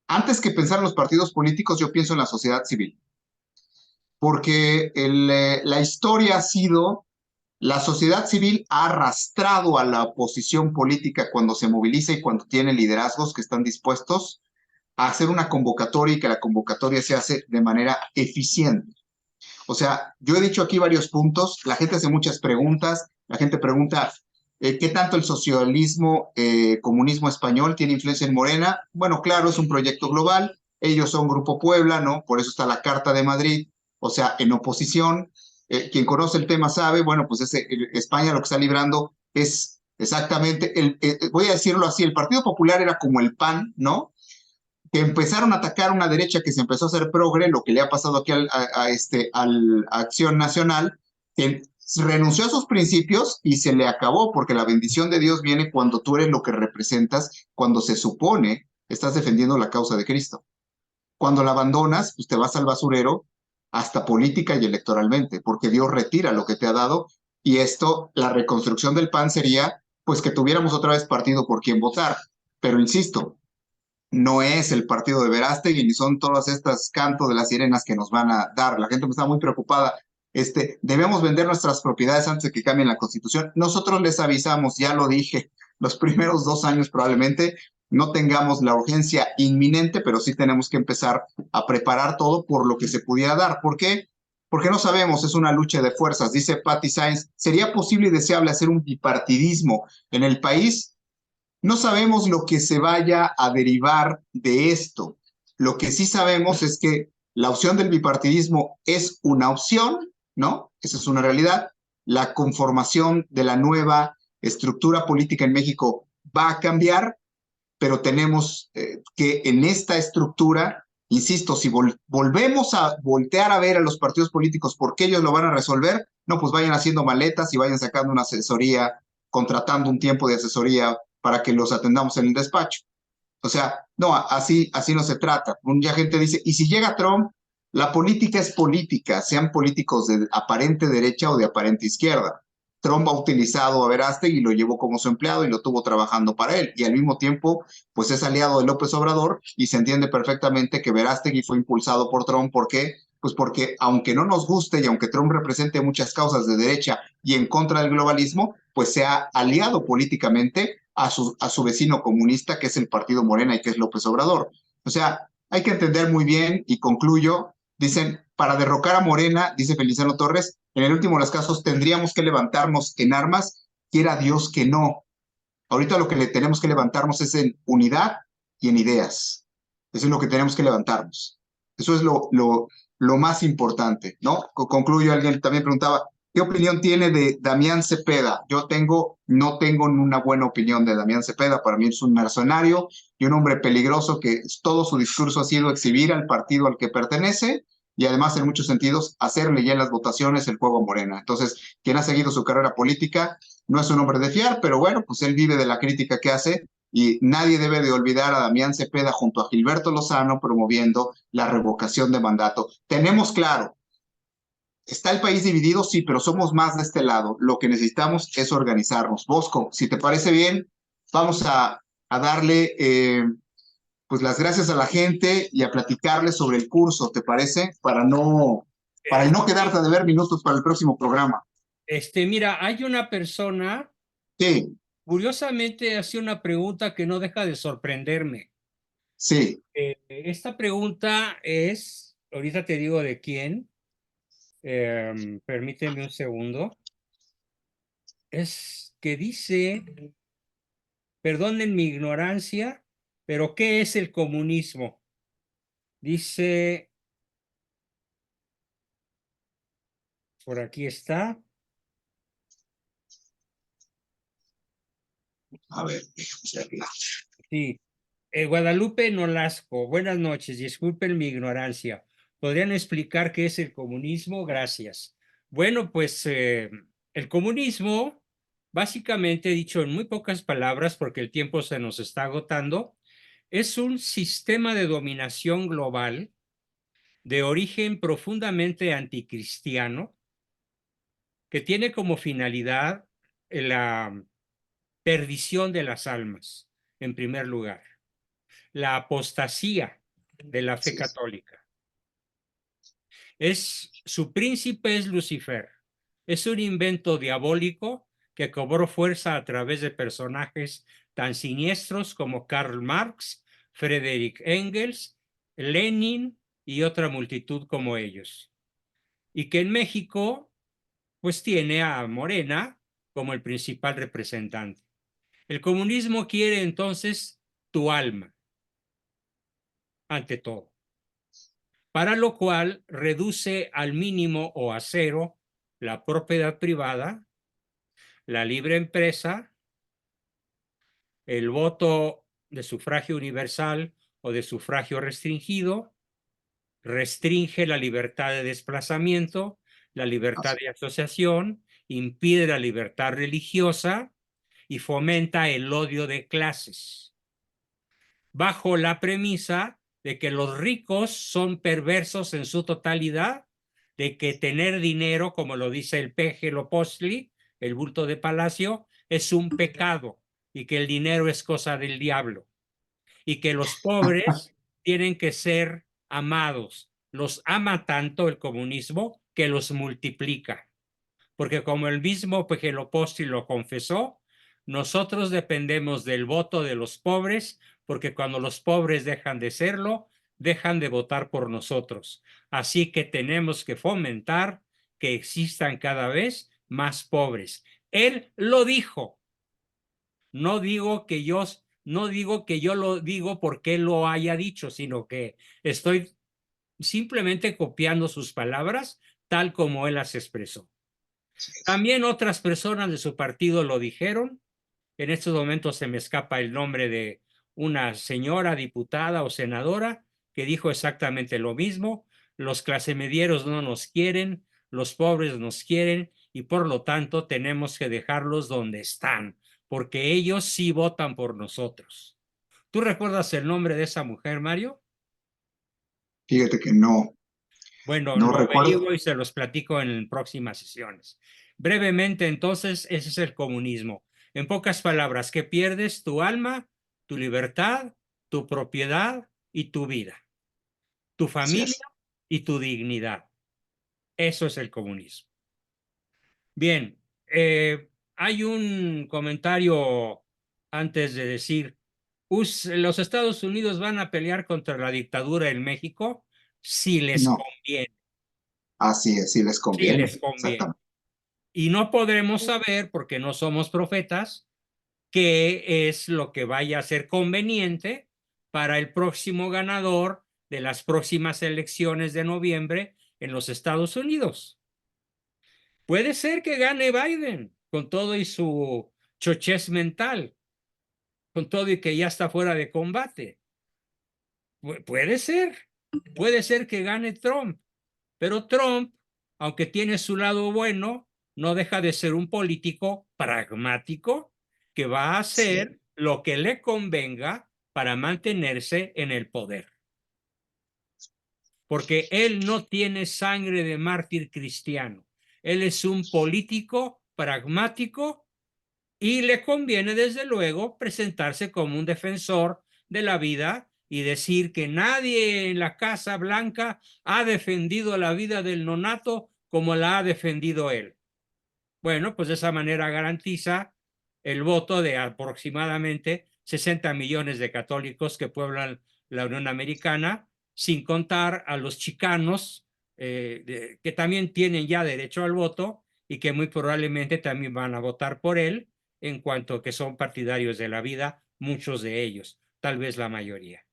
antes que pensar en los partidos políticos, yo pienso en la sociedad civil, porque la historia ha sido, la sociedad civil ha arrastrado a la oposición política cuando se moviliza y cuando tiene liderazgos que están dispuestos a hacer una convocatoria y que la convocatoria se hace de manera eficiente. O sea, yo he dicho aquí varios puntos, la gente hace muchas preguntas, la gente pregunta, ¿qué tanto el socialismo, comunismo español tiene influencia en Morena? Bueno, claro, es un proyecto global, ellos son Grupo Puebla, ¿no? Por eso está la Carta de Madrid, o sea, en oposición. Quien conoce el tema sabe, bueno, pues España lo que está librando es exactamente, voy a decirlo así, el Partido Popular era como el PAN, ¿no? Que empezaron a atacar una derecha que se empezó a hacer progre, lo que le ha pasado aquí a Acción Nacional, que renunció a sus principios y se le acabó, porque la bendición de Dios viene cuando tú eres lo que representas, cuando se supone estás defendiendo la causa de Cristo. Cuando la abandonas, pues te vas al basurero, hasta política y electoralmente, porque Dios retira lo que te ha dado, y esto, la reconstrucción del PAN sería, pues que tuviéramos otra vez partido por quien votar. Pero insisto, no es el partido de Verástegui ni son todas estas cantos de las sirenas que nos van a dar. La gente está muy preocupada. Debemos vender nuestras propiedades antes de que cambien la Constitución. Nosotros les avisamos, ya lo dije, los primeros 2 años probablemente no tengamos la urgencia inminente, pero sí tenemos que empezar a preparar todo por lo que se pudiera dar. ¿Por qué? Porque no sabemos, es una lucha de fuerzas. Dice Patty Sainz, ¿sería posible y deseable hacer un bipartidismo en el país? No sabemos lo que se vaya a derivar de esto. Lo que sí sabemos es que la opción del bipartidismo es una opción, ¿no? Esa es una realidad. La conformación de la nueva estructura política en México va a cambiar, pero tenemos que en esta estructura, insisto, si volvemos a voltear a ver a los partidos políticos porque ellos lo van a resolver, no, pues vayan haciendo maletas y vayan sacando una asesoría, contratando un tiempo de asesoría para que los atendamos en el despacho. O sea, no, así no se trata. Ya gente dice, ¿y si llega Trump? La política es política, sean políticos de aparente derecha o de aparente izquierda. Trump ha utilizado a Verástegui y lo llevó como su empleado y lo tuvo trabajando para él. Y al mismo tiempo, pues es aliado de López Obrador y se entiende perfectamente que Verástegui fue impulsado por Trump. ¿Por qué? Pues porque aunque no nos guste y aunque Trump represente muchas causas de derecha y en contra del globalismo, pues se ha aliado políticamente a su vecino comunista, que es el Partido Morena y que es López Obrador. O sea, hay que entender muy bien, y concluyo, dicen, para derrocar a Morena, dice Feliciano Torres, en el último de los casos tendríamos que levantarnos en armas, quiera Dios que no. Ahorita lo que le tenemos que levantarnos es en unidad y en ideas. Eso es lo que tenemos que levantarnos. Eso es lo más importante, ¿no? Concluyo, alguien también preguntaba, ¿qué opinión tiene de Damián Cepeda? No tengo una buena opinión de Damián Cepeda. Para mí es un mercenario y un hombre peligroso que todo su discurso ha sido exhibir al partido al que pertenece y además en muchos sentidos hacerle ya en las votaciones el juego a Morena. Entonces, quien ha seguido su carrera política no es un hombre de fiar, pero bueno, pues él vive de la crítica que hace y nadie debe de olvidar a Damián Cepeda junto a Gilberto Lozano promoviendo la revocación de mandato. Tenemos claro, ¿está el país dividido? Sí, pero somos más de este lado. Lo que necesitamos es organizarnos. Bosco, si te parece bien, vamos a darle pues las gracias a la gente y a platicarles sobre el curso, ¿te parece? Para no quedarte de ver minutos para el próximo programa. Mira, hay una persona, Sí, curiosamente, hace una pregunta que no deja de sorprenderme. sí. Esta pregunta es, ahorita te digo de quién, permíteme un segundo, es que dice, perdonen mi ignorancia, pero ¿qué es el comunismo? Dice, por aquí está, A ver, déjame verla. sí, Guadalupe Nolasco, buenas noches, disculpen mi ignorancia. ¿Podrían explicar qué es el comunismo? Gracias. Bueno, pues el comunismo, básicamente dicho en muy pocas palabras, porque el tiempo se nos está agotando, es un sistema de dominación global de origen profundamente anticristiano, que tiene como finalidad la perdición de las almas, en primer lugar, la apostasía de la fe Sí, católica. Su príncipe es Lucifer. Es un invento diabólico que cobró fuerza a través de personajes tan siniestros como Karl Marx, Friedrich Engels, Lenin y otra multitud como ellos. Y que en México, pues tiene a Morena como el principal representante. El comunismo quiere entonces tu alma, ante todo, para lo cual reduce al mínimo o a cero la propiedad privada, la libre empresa, el voto de sufragio universal o de sufragio restringido, restringe la libertad de desplazamiento, la libertad así, de asociación, impide la libertad religiosa y fomenta el odio de clases, bajo la premisa de que los ricos son perversos en su totalidad, de que tener dinero, como lo dice el peje Lopostli, el bulto de palacio, es un pecado y que el dinero es cosa del diablo y que los pobres tienen que ser amados. Los ama tanto el comunismo que los multiplica. Porque como el mismo Pejeloposti lo confesó, nosotros dependemos del voto de los pobres, porque cuando los pobres dejan de serlo, dejan de votar por nosotros. Así que tenemos que fomentar que existan cada vez más pobres. Él lo dijo. No digo que yo lo digo porque él lo haya dicho, sino que estoy simplemente copiando sus palabras tal como él las expresó. así es. También otras personas de su partido lo dijeron. En estos momentos se me escapa el nombre de una señora diputada o senadora que dijo exactamente lo mismo. Los clasemedieros no nos quieren, los pobres nos quieren y por lo tanto tenemos que dejarlos donde están, porque ellos sí votan por nosotros. ¿Tú recuerdas el nombre de esa mujer, Mario? Fíjate que no, Bueno, no lo recuerdo. averiguo y se los platico en próximas sesiones. Brevemente, entonces, ese es el comunismo. En pocas palabras, que pierdes tu alma, tu libertad, tu propiedad y tu vida, tu Así familia es. y tu dignidad. Eso es el comunismo. Bien, hay un comentario antes de decir, los Estados Unidos van a pelear contra la dictadura en México si les No, conviene, así es, sí les si les conviene, conviene. exactamente. Y no podremos saber, porque no somos profetas, qué es lo que vaya a ser conveniente para el próximo ganador de las próximas elecciones de noviembre en los Estados Unidos. Puede ser que gane Biden con todo y su chochez mental, con todo y que ya está fuera de combate. Puede ser que gane Trump, pero Trump, aunque tiene su lado bueno, no deja de ser un político pragmático que va a Sí, hacer lo que le convenga para mantenerse en el poder. Porque él no tiene sangre de mártir cristiano. Él es un político pragmático y le conviene, desde luego, presentarse como un defensor de la vida y decir que nadie en la Casa Blanca ha defendido la vida del nonato como la ha defendido él. Bueno, pues de esa manera garantiza el voto de aproximadamente 60 millones de católicos que pueblan la Unión Americana, sin contar a los chicanos que también tienen ya derecho al voto y que muy probablemente también van a votar por él, en cuanto que son partidarios de la vida, muchos de ellos, tal vez la mayoría.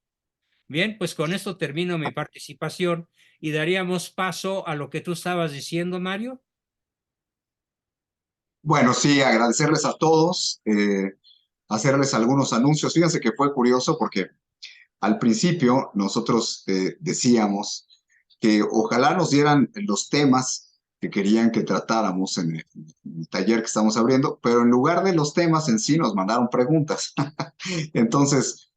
Bien, pues con esto termino mi participación y daríamos paso a lo que tú estabas diciendo, Mario. bueno, sí, agradecerles a todos, hacerles algunos anuncios. Fíjense que fue curioso porque al principio nosotros decíamos que ojalá nos dieran los temas que querían que tratáramos en el taller que estamos abriendo, pero en lugar de los temas en sí nos mandaron preguntas. Entonces,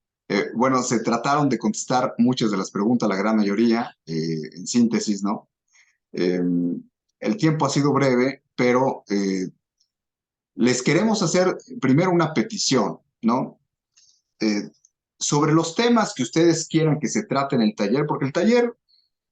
Bueno, se trataron de contestar muchas de las preguntas, la gran mayoría, en síntesis, ¿no? El tiempo ha sido breve, pero les queremos hacer primero una petición, ¿no? Eh, sobre los temas que ustedes quieran que se traten en el taller, porque el taller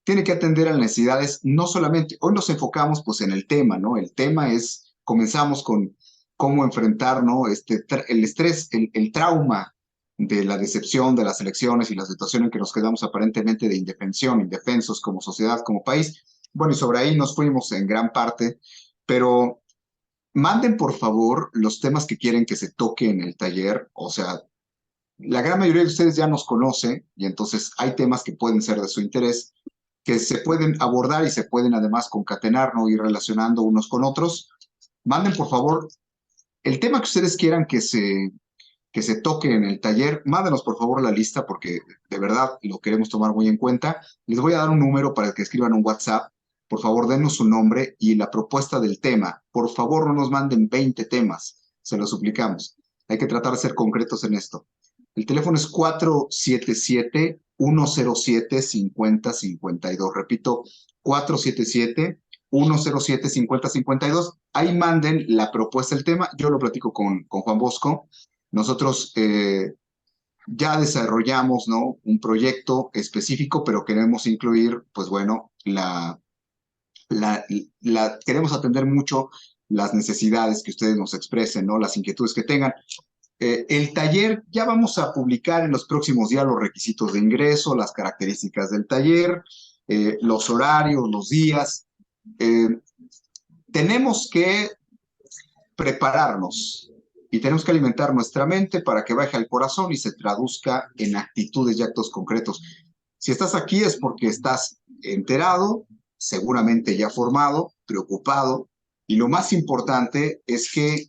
tiene que atender a las necesidades, no solamente, hoy nos enfocamos pues en el tema, ¿no? El tema es, comenzamos con cómo enfrentar, ¿no? El estrés, el trauma de la decepción de las elecciones y la situación en que nos quedamos aparentemente de indefensión, indefensos como sociedad, como país. Bueno, y sobre ahí nos fuimos en gran parte, pero manden por favor los temas que quieren que se toque en el taller, o sea, la gran mayoría de ustedes ya nos conoce y entonces hay temas que pueden ser de su interés, que se pueden abordar y se pueden además concatenar, ¿no? Ir relacionando unos con otros. Manden por favor el tema que ustedes quieran que se toque en el taller, mándenos por favor la lista porque de verdad lo queremos tomar muy en cuenta. Les voy a dar un número para que escriban un WhatsApp. Por favor, denos su nombre y la propuesta del tema. Por favor, no nos manden 20 temas, se lo suplicamos. Hay que tratar de ser concretos en esto. El teléfono es 477-107-5052. Repito, 477-107-5052. Ahí manden la propuesta del tema. Yo lo platico con Juan Bosco. Nosotros ya desarrollamos, ¿no? Un proyecto específico, pero queremos incluir, pues bueno, queremos atender mucho las necesidades que ustedes nos expresen, ¿no? Las inquietudes que tengan. El taller, ya vamos a publicar en los próximos días los requisitos de ingreso, las características del taller, los horarios, los días. Tenemos que prepararnos y tenemos que alimentar nuestra mente para que baje al corazón y se traduzca en actitudes y actos concretos. Si estás aquí es porque estás enterado, seguramente ya formado, preocupado, y lo más importante es que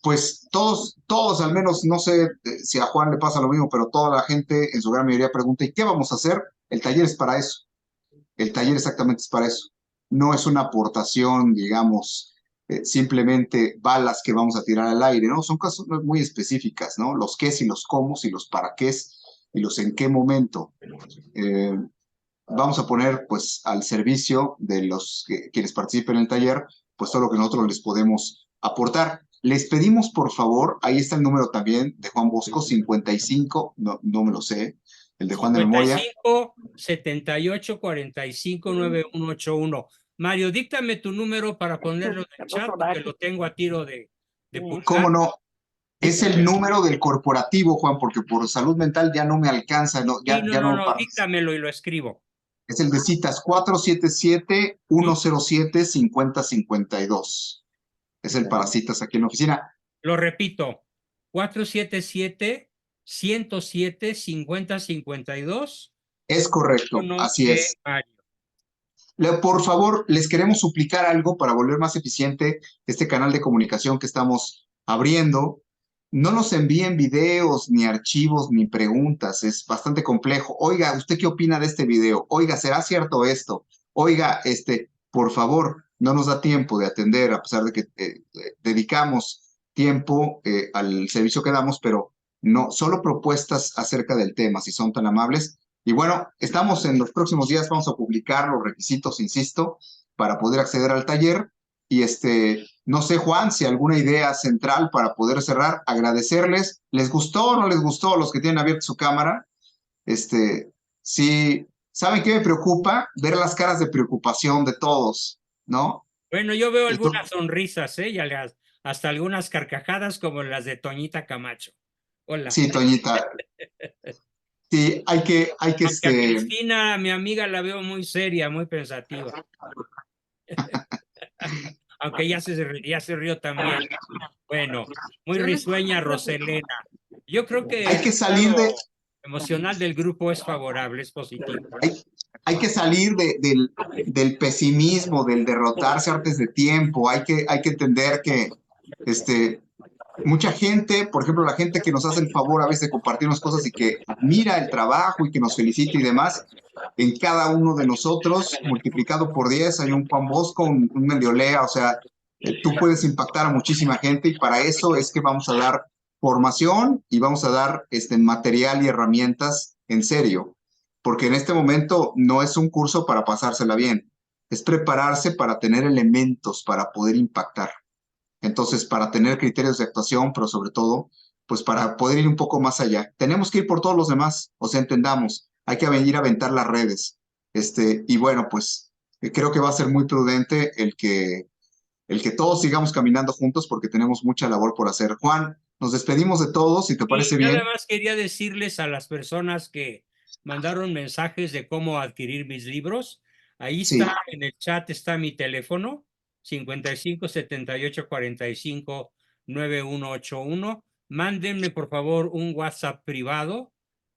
pues todos, al menos, no sé si a Juan le pasa lo mismo, pero toda la gente en su gran mayoría pregunta, ¿y qué vamos a hacer? El taller es para eso. El taller exactamente es para eso. No es una aportación, digamos, simplemente balas que vamos a tirar al aire, ¿no? Son cosas muy específicas, ¿no? Los qué y los cómo y los para qué y los en qué momento. Vamos a poner, pues, al servicio de quienes participen en el taller, pues todo lo que nosotros les podemos aportar. Les pedimos, por favor, ahí está el número también de Juan Bosco, 55, no me lo sé, el de Juan de memoria. 55 78 45 9181. Mario, díctame tu número para ponerlo en el chat, porque lo tengo a tiro de pulgar. ¿Cómo no? Es el número del corporativo, Juan, porque por salud mental ya no me alcanza. No, no, díctamelo y lo escribo. Es el de citas 477-107-5052. Es el para citas aquí en la oficina. Lo repito, 477-107-5052. Es correcto, así es. Por favor, les queremos suplicar algo para volver más eficiente este canal de comunicación que estamos abriendo. No nos envíen videos, ni archivos, ni preguntas. Es bastante complejo. Oiga, ¿usted qué opina de este video? Oiga, ¿será cierto esto? Oiga, por favor, no nos da tiempo de atender, a pesar de que dedicamos tiempo al servicio que damos, pero no, solo propuestas acerca del tema, si son tan amables. Y bueno, estamos en los próximos días, vamos a publicar los requisitos, insisto, para poder acceder al taller. Y no sé, Juan, si alguna idea central para poder cerrar, agradecerles. ¿Les gustó o no les gustó a los que tienen abierta su cámara? Sí, ¿saben qué me preocupa? Ver las caras de preocupación de todos, ¿no? Bueno, yo veo algunas sonrisas, y hasta algunas carcajadas como las de Toñita Camacho. Hola. Sí, Toñita. Sí, hay que a Cristina, mi amiga, la veo muy seria, muy pensativa. Aunque ya se rió también. Bueno, muy risueña Roselena. Yo creo que hay que salir emocional del grupo es favorable, es positivo. Hay que salir del pesimismo, del derrotarse antes de tiempo. Hay que entender que mucha gente, por ejemplo, la gente que nos hace el favor a veces de compartirnos cosas y que admira el trabajo y que nos felicita y demás, en cada uno de nosotros, multiplicado por 10, hay un Juan Bosco, un Mendiolea, o sea, tú puedes impactar a muchísima gente y para eso es que vamos a dar formación y vamos a dar material y herramientas en serio, porque en este momento no es un curso para pasársela bien, es prepararse para tener elementos para poder impactar. Entonces, para tener criterios de actuación, pero sobre todo, pues para poder ir un poco más allá. Tenemos que ir por todos los demás, o sea, entendamos, hay que venir a aventar las redes. Y bueno, pues creo que va a ser muy prudente el que todos sigamos caminando juntos porque tenemos mucha labor por hacer. Juan, nos despedimos de todos, si te Y parece bien. nada más quería decirles a las personas que mandaron mensajes de cómo adquirir mis libros. Ahí Sí, está, en el chat está mi teléfono, 55 78 45 9181. Mándenme, por favor, un WhatsApp privado,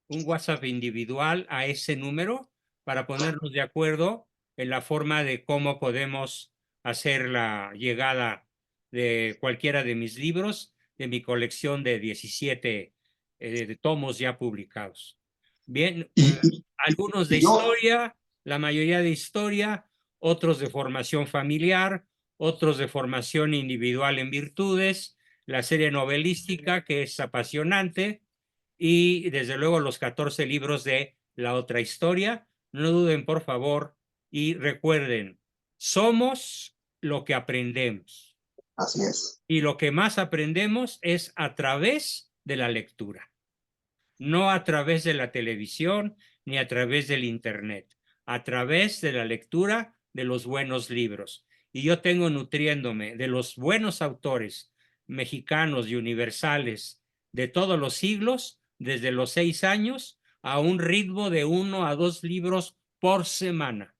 un WhatsApp individual a ese número para ponernos de acuerdo en la forma de cómo podemos hacer la llegada de cualquiera de mis libros, de mi colección de 17 de tomos ya publicados. Bien, algunos de y yo, historia, la mayoría de historia, otros de formación familiar, otros de formación individual en virtudes, la serie novelística que es apasionante y desde luego los 14 libros de la otra historia. No duden, por favor, y recuerden, somos lo que aprendemos. así es. Y lo que más aprendemos es a través de la lectura, no a través de la televisión ni a través del internet, a través de la lectura de los buenos libros. Y yo tengo nutriéndome de los buenos autores mexicanos y universales de todos los siglos, desde los 6 años, a un ritmo de 1 a 2 libros por semana.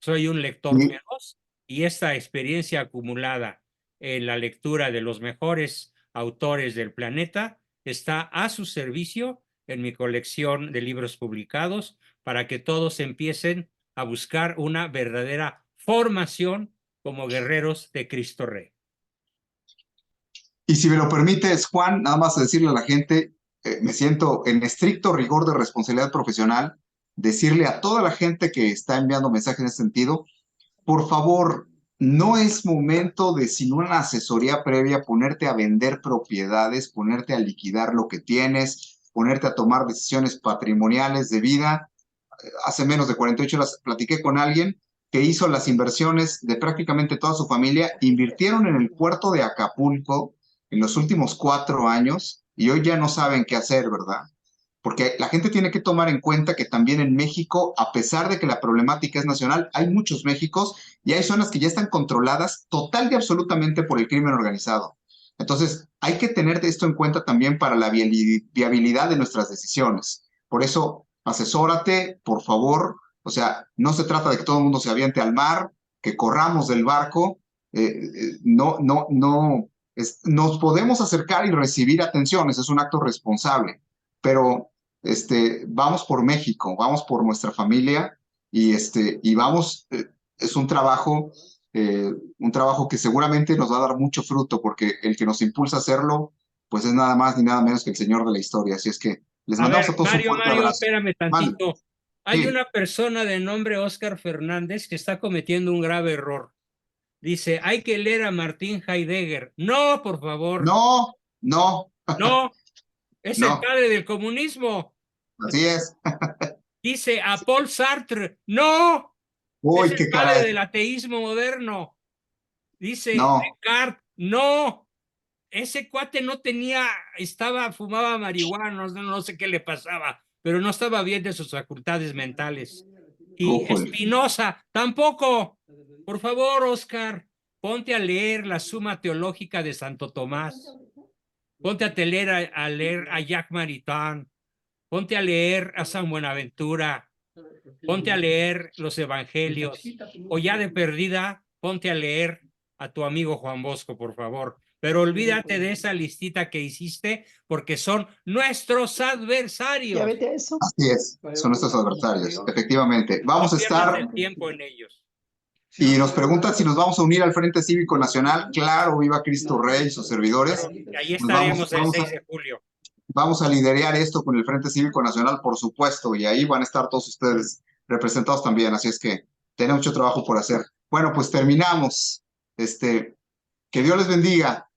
Soy un lector Y, feroz y esta experiencia acumulada en la lectura de los mejores autores del planeta está a su servicio en mi colección de libros publicados para que todos empiecen a buscar una verdadera formación como guerreros de Cristo Rey. y si me lo permites, Juan, nada más decirle a la gente, me siento en estricto rigor de responsabilidad profesional, decirle a toda la gente que está enviando mensajes en ese sentido, por favor, no es momento de sin una asesoría previa ponerte a vender propiedades, ponerte a liquidar lo que tienes, ponerte a tomar decisiones patrimoniales de vida. Hace menos de 48 horas platiqué con alguien que hizo las inversiones de prácticamente toda su familia, invirtieron en el puerto de Acapulco en los últimos 4 años y hoy ya no saben qué hacer, ¿verdad? Porque la gente tiene que tomar en cuenta que también en México, a pesar de que la problemática es nacional, hay muchos Méxicos y hay zonas que ya están controladas total y absolutamente por el crimen organizado. Entonces, hay que tener esto en cuenta también para la viabilidad de nuestras decisiones. Por eso, asesórate, por favor. O sea, no se trata de que todo el mundo se aviente al mar, que corramos del barco. No. Nos podemos acercar y recibir atenciones, es un acto responsable, pero vamos por México, vamos por nuestra familia y vamos, es un trabajo que seguramente nos va a dar mucho fruto porque el que nos impulsa a hacerlo, pues es nada más ni nada menos que el Señor de la historia. Así es que les A mandamos ver, a todos un fuerte Mario, abrazo. espérame Mande. tantito. Hay Sí. una persona de nombre Oscar Fernández que está cometiendo un grave error. Dice, hay que leer a Martín Heidegger. No, por favor. No, no, No, es el no, padre del comunismo. así es. Dice a Paul Sartre. No, es Uy, el qué padre caray. del ateísmo moderno. Dice No, Descartes. No, ese cuate no tenía, fumaba marihuana, no sé qué le pasaba, pero no estaba bien de sus facultades mentales. Y ujule. Spinoza, tampoco. Por favor, Oscar, ponte a leer la Suma Teológica de Santo Tomás. Ponte a leer a Jacques Maritain. Ponte a leer a San Buenaventura. Ponte a leer los Evangelios. O ya de perdida, ponte a leer a tu amigo Juan Bosco, por favor. Pero olvídate de esa listita que hiciste porque son nuestros Ya adversarios. vete a eso. Así es, son nuestros adversarios, efectivamente. No Vamos a pierdas estar, el tiempo en ellos. y nos preguntan si nos vamos a unir al Frente Cívico Nacional. Claro, viva Cristo Rey y sus servidores. Claro, ahí Pues vamos, estaremos el vamos 6 a, de julio. vamos a liderar esto con el Frente Cívico Nacional, por supuesto, y ahí van a estar todos ustedes representados también, así es que tenemos mucho trabajo por hacer. Bueno, pues terminamos. Que Dios les bendiga.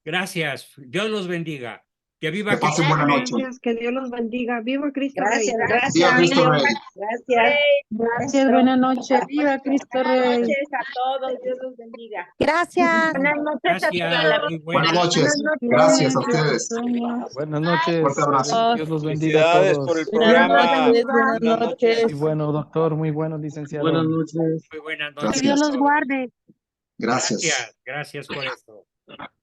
Gracias. Dios los bendiga. Que viva Que pasen Cristo buena Rey. noche. Gracias, que Dios los bendiga. Viva Cristo Rey. Gracias, Viva gracias. Cristo Rey. Gracias. Gracias, buenas noches. Viva Cristo Buenas Rey. noches a todos. Dios los bendiga. Gracias. Buenas noches a Gracias. todos. Muy Buenas buenas. noches. Gracias a ustedes. Buenas noches. Fuerte abrazo. Dios los bendiga a Felicidades todos. por el Buenas programa. noches, buenas noches. Muy bueno, doctor. Muy bueno, licenciado. Buenas noches. Muy buenas Gracias. noches. Que Dios a los todos. guarde. Gracias. Gracias por esto.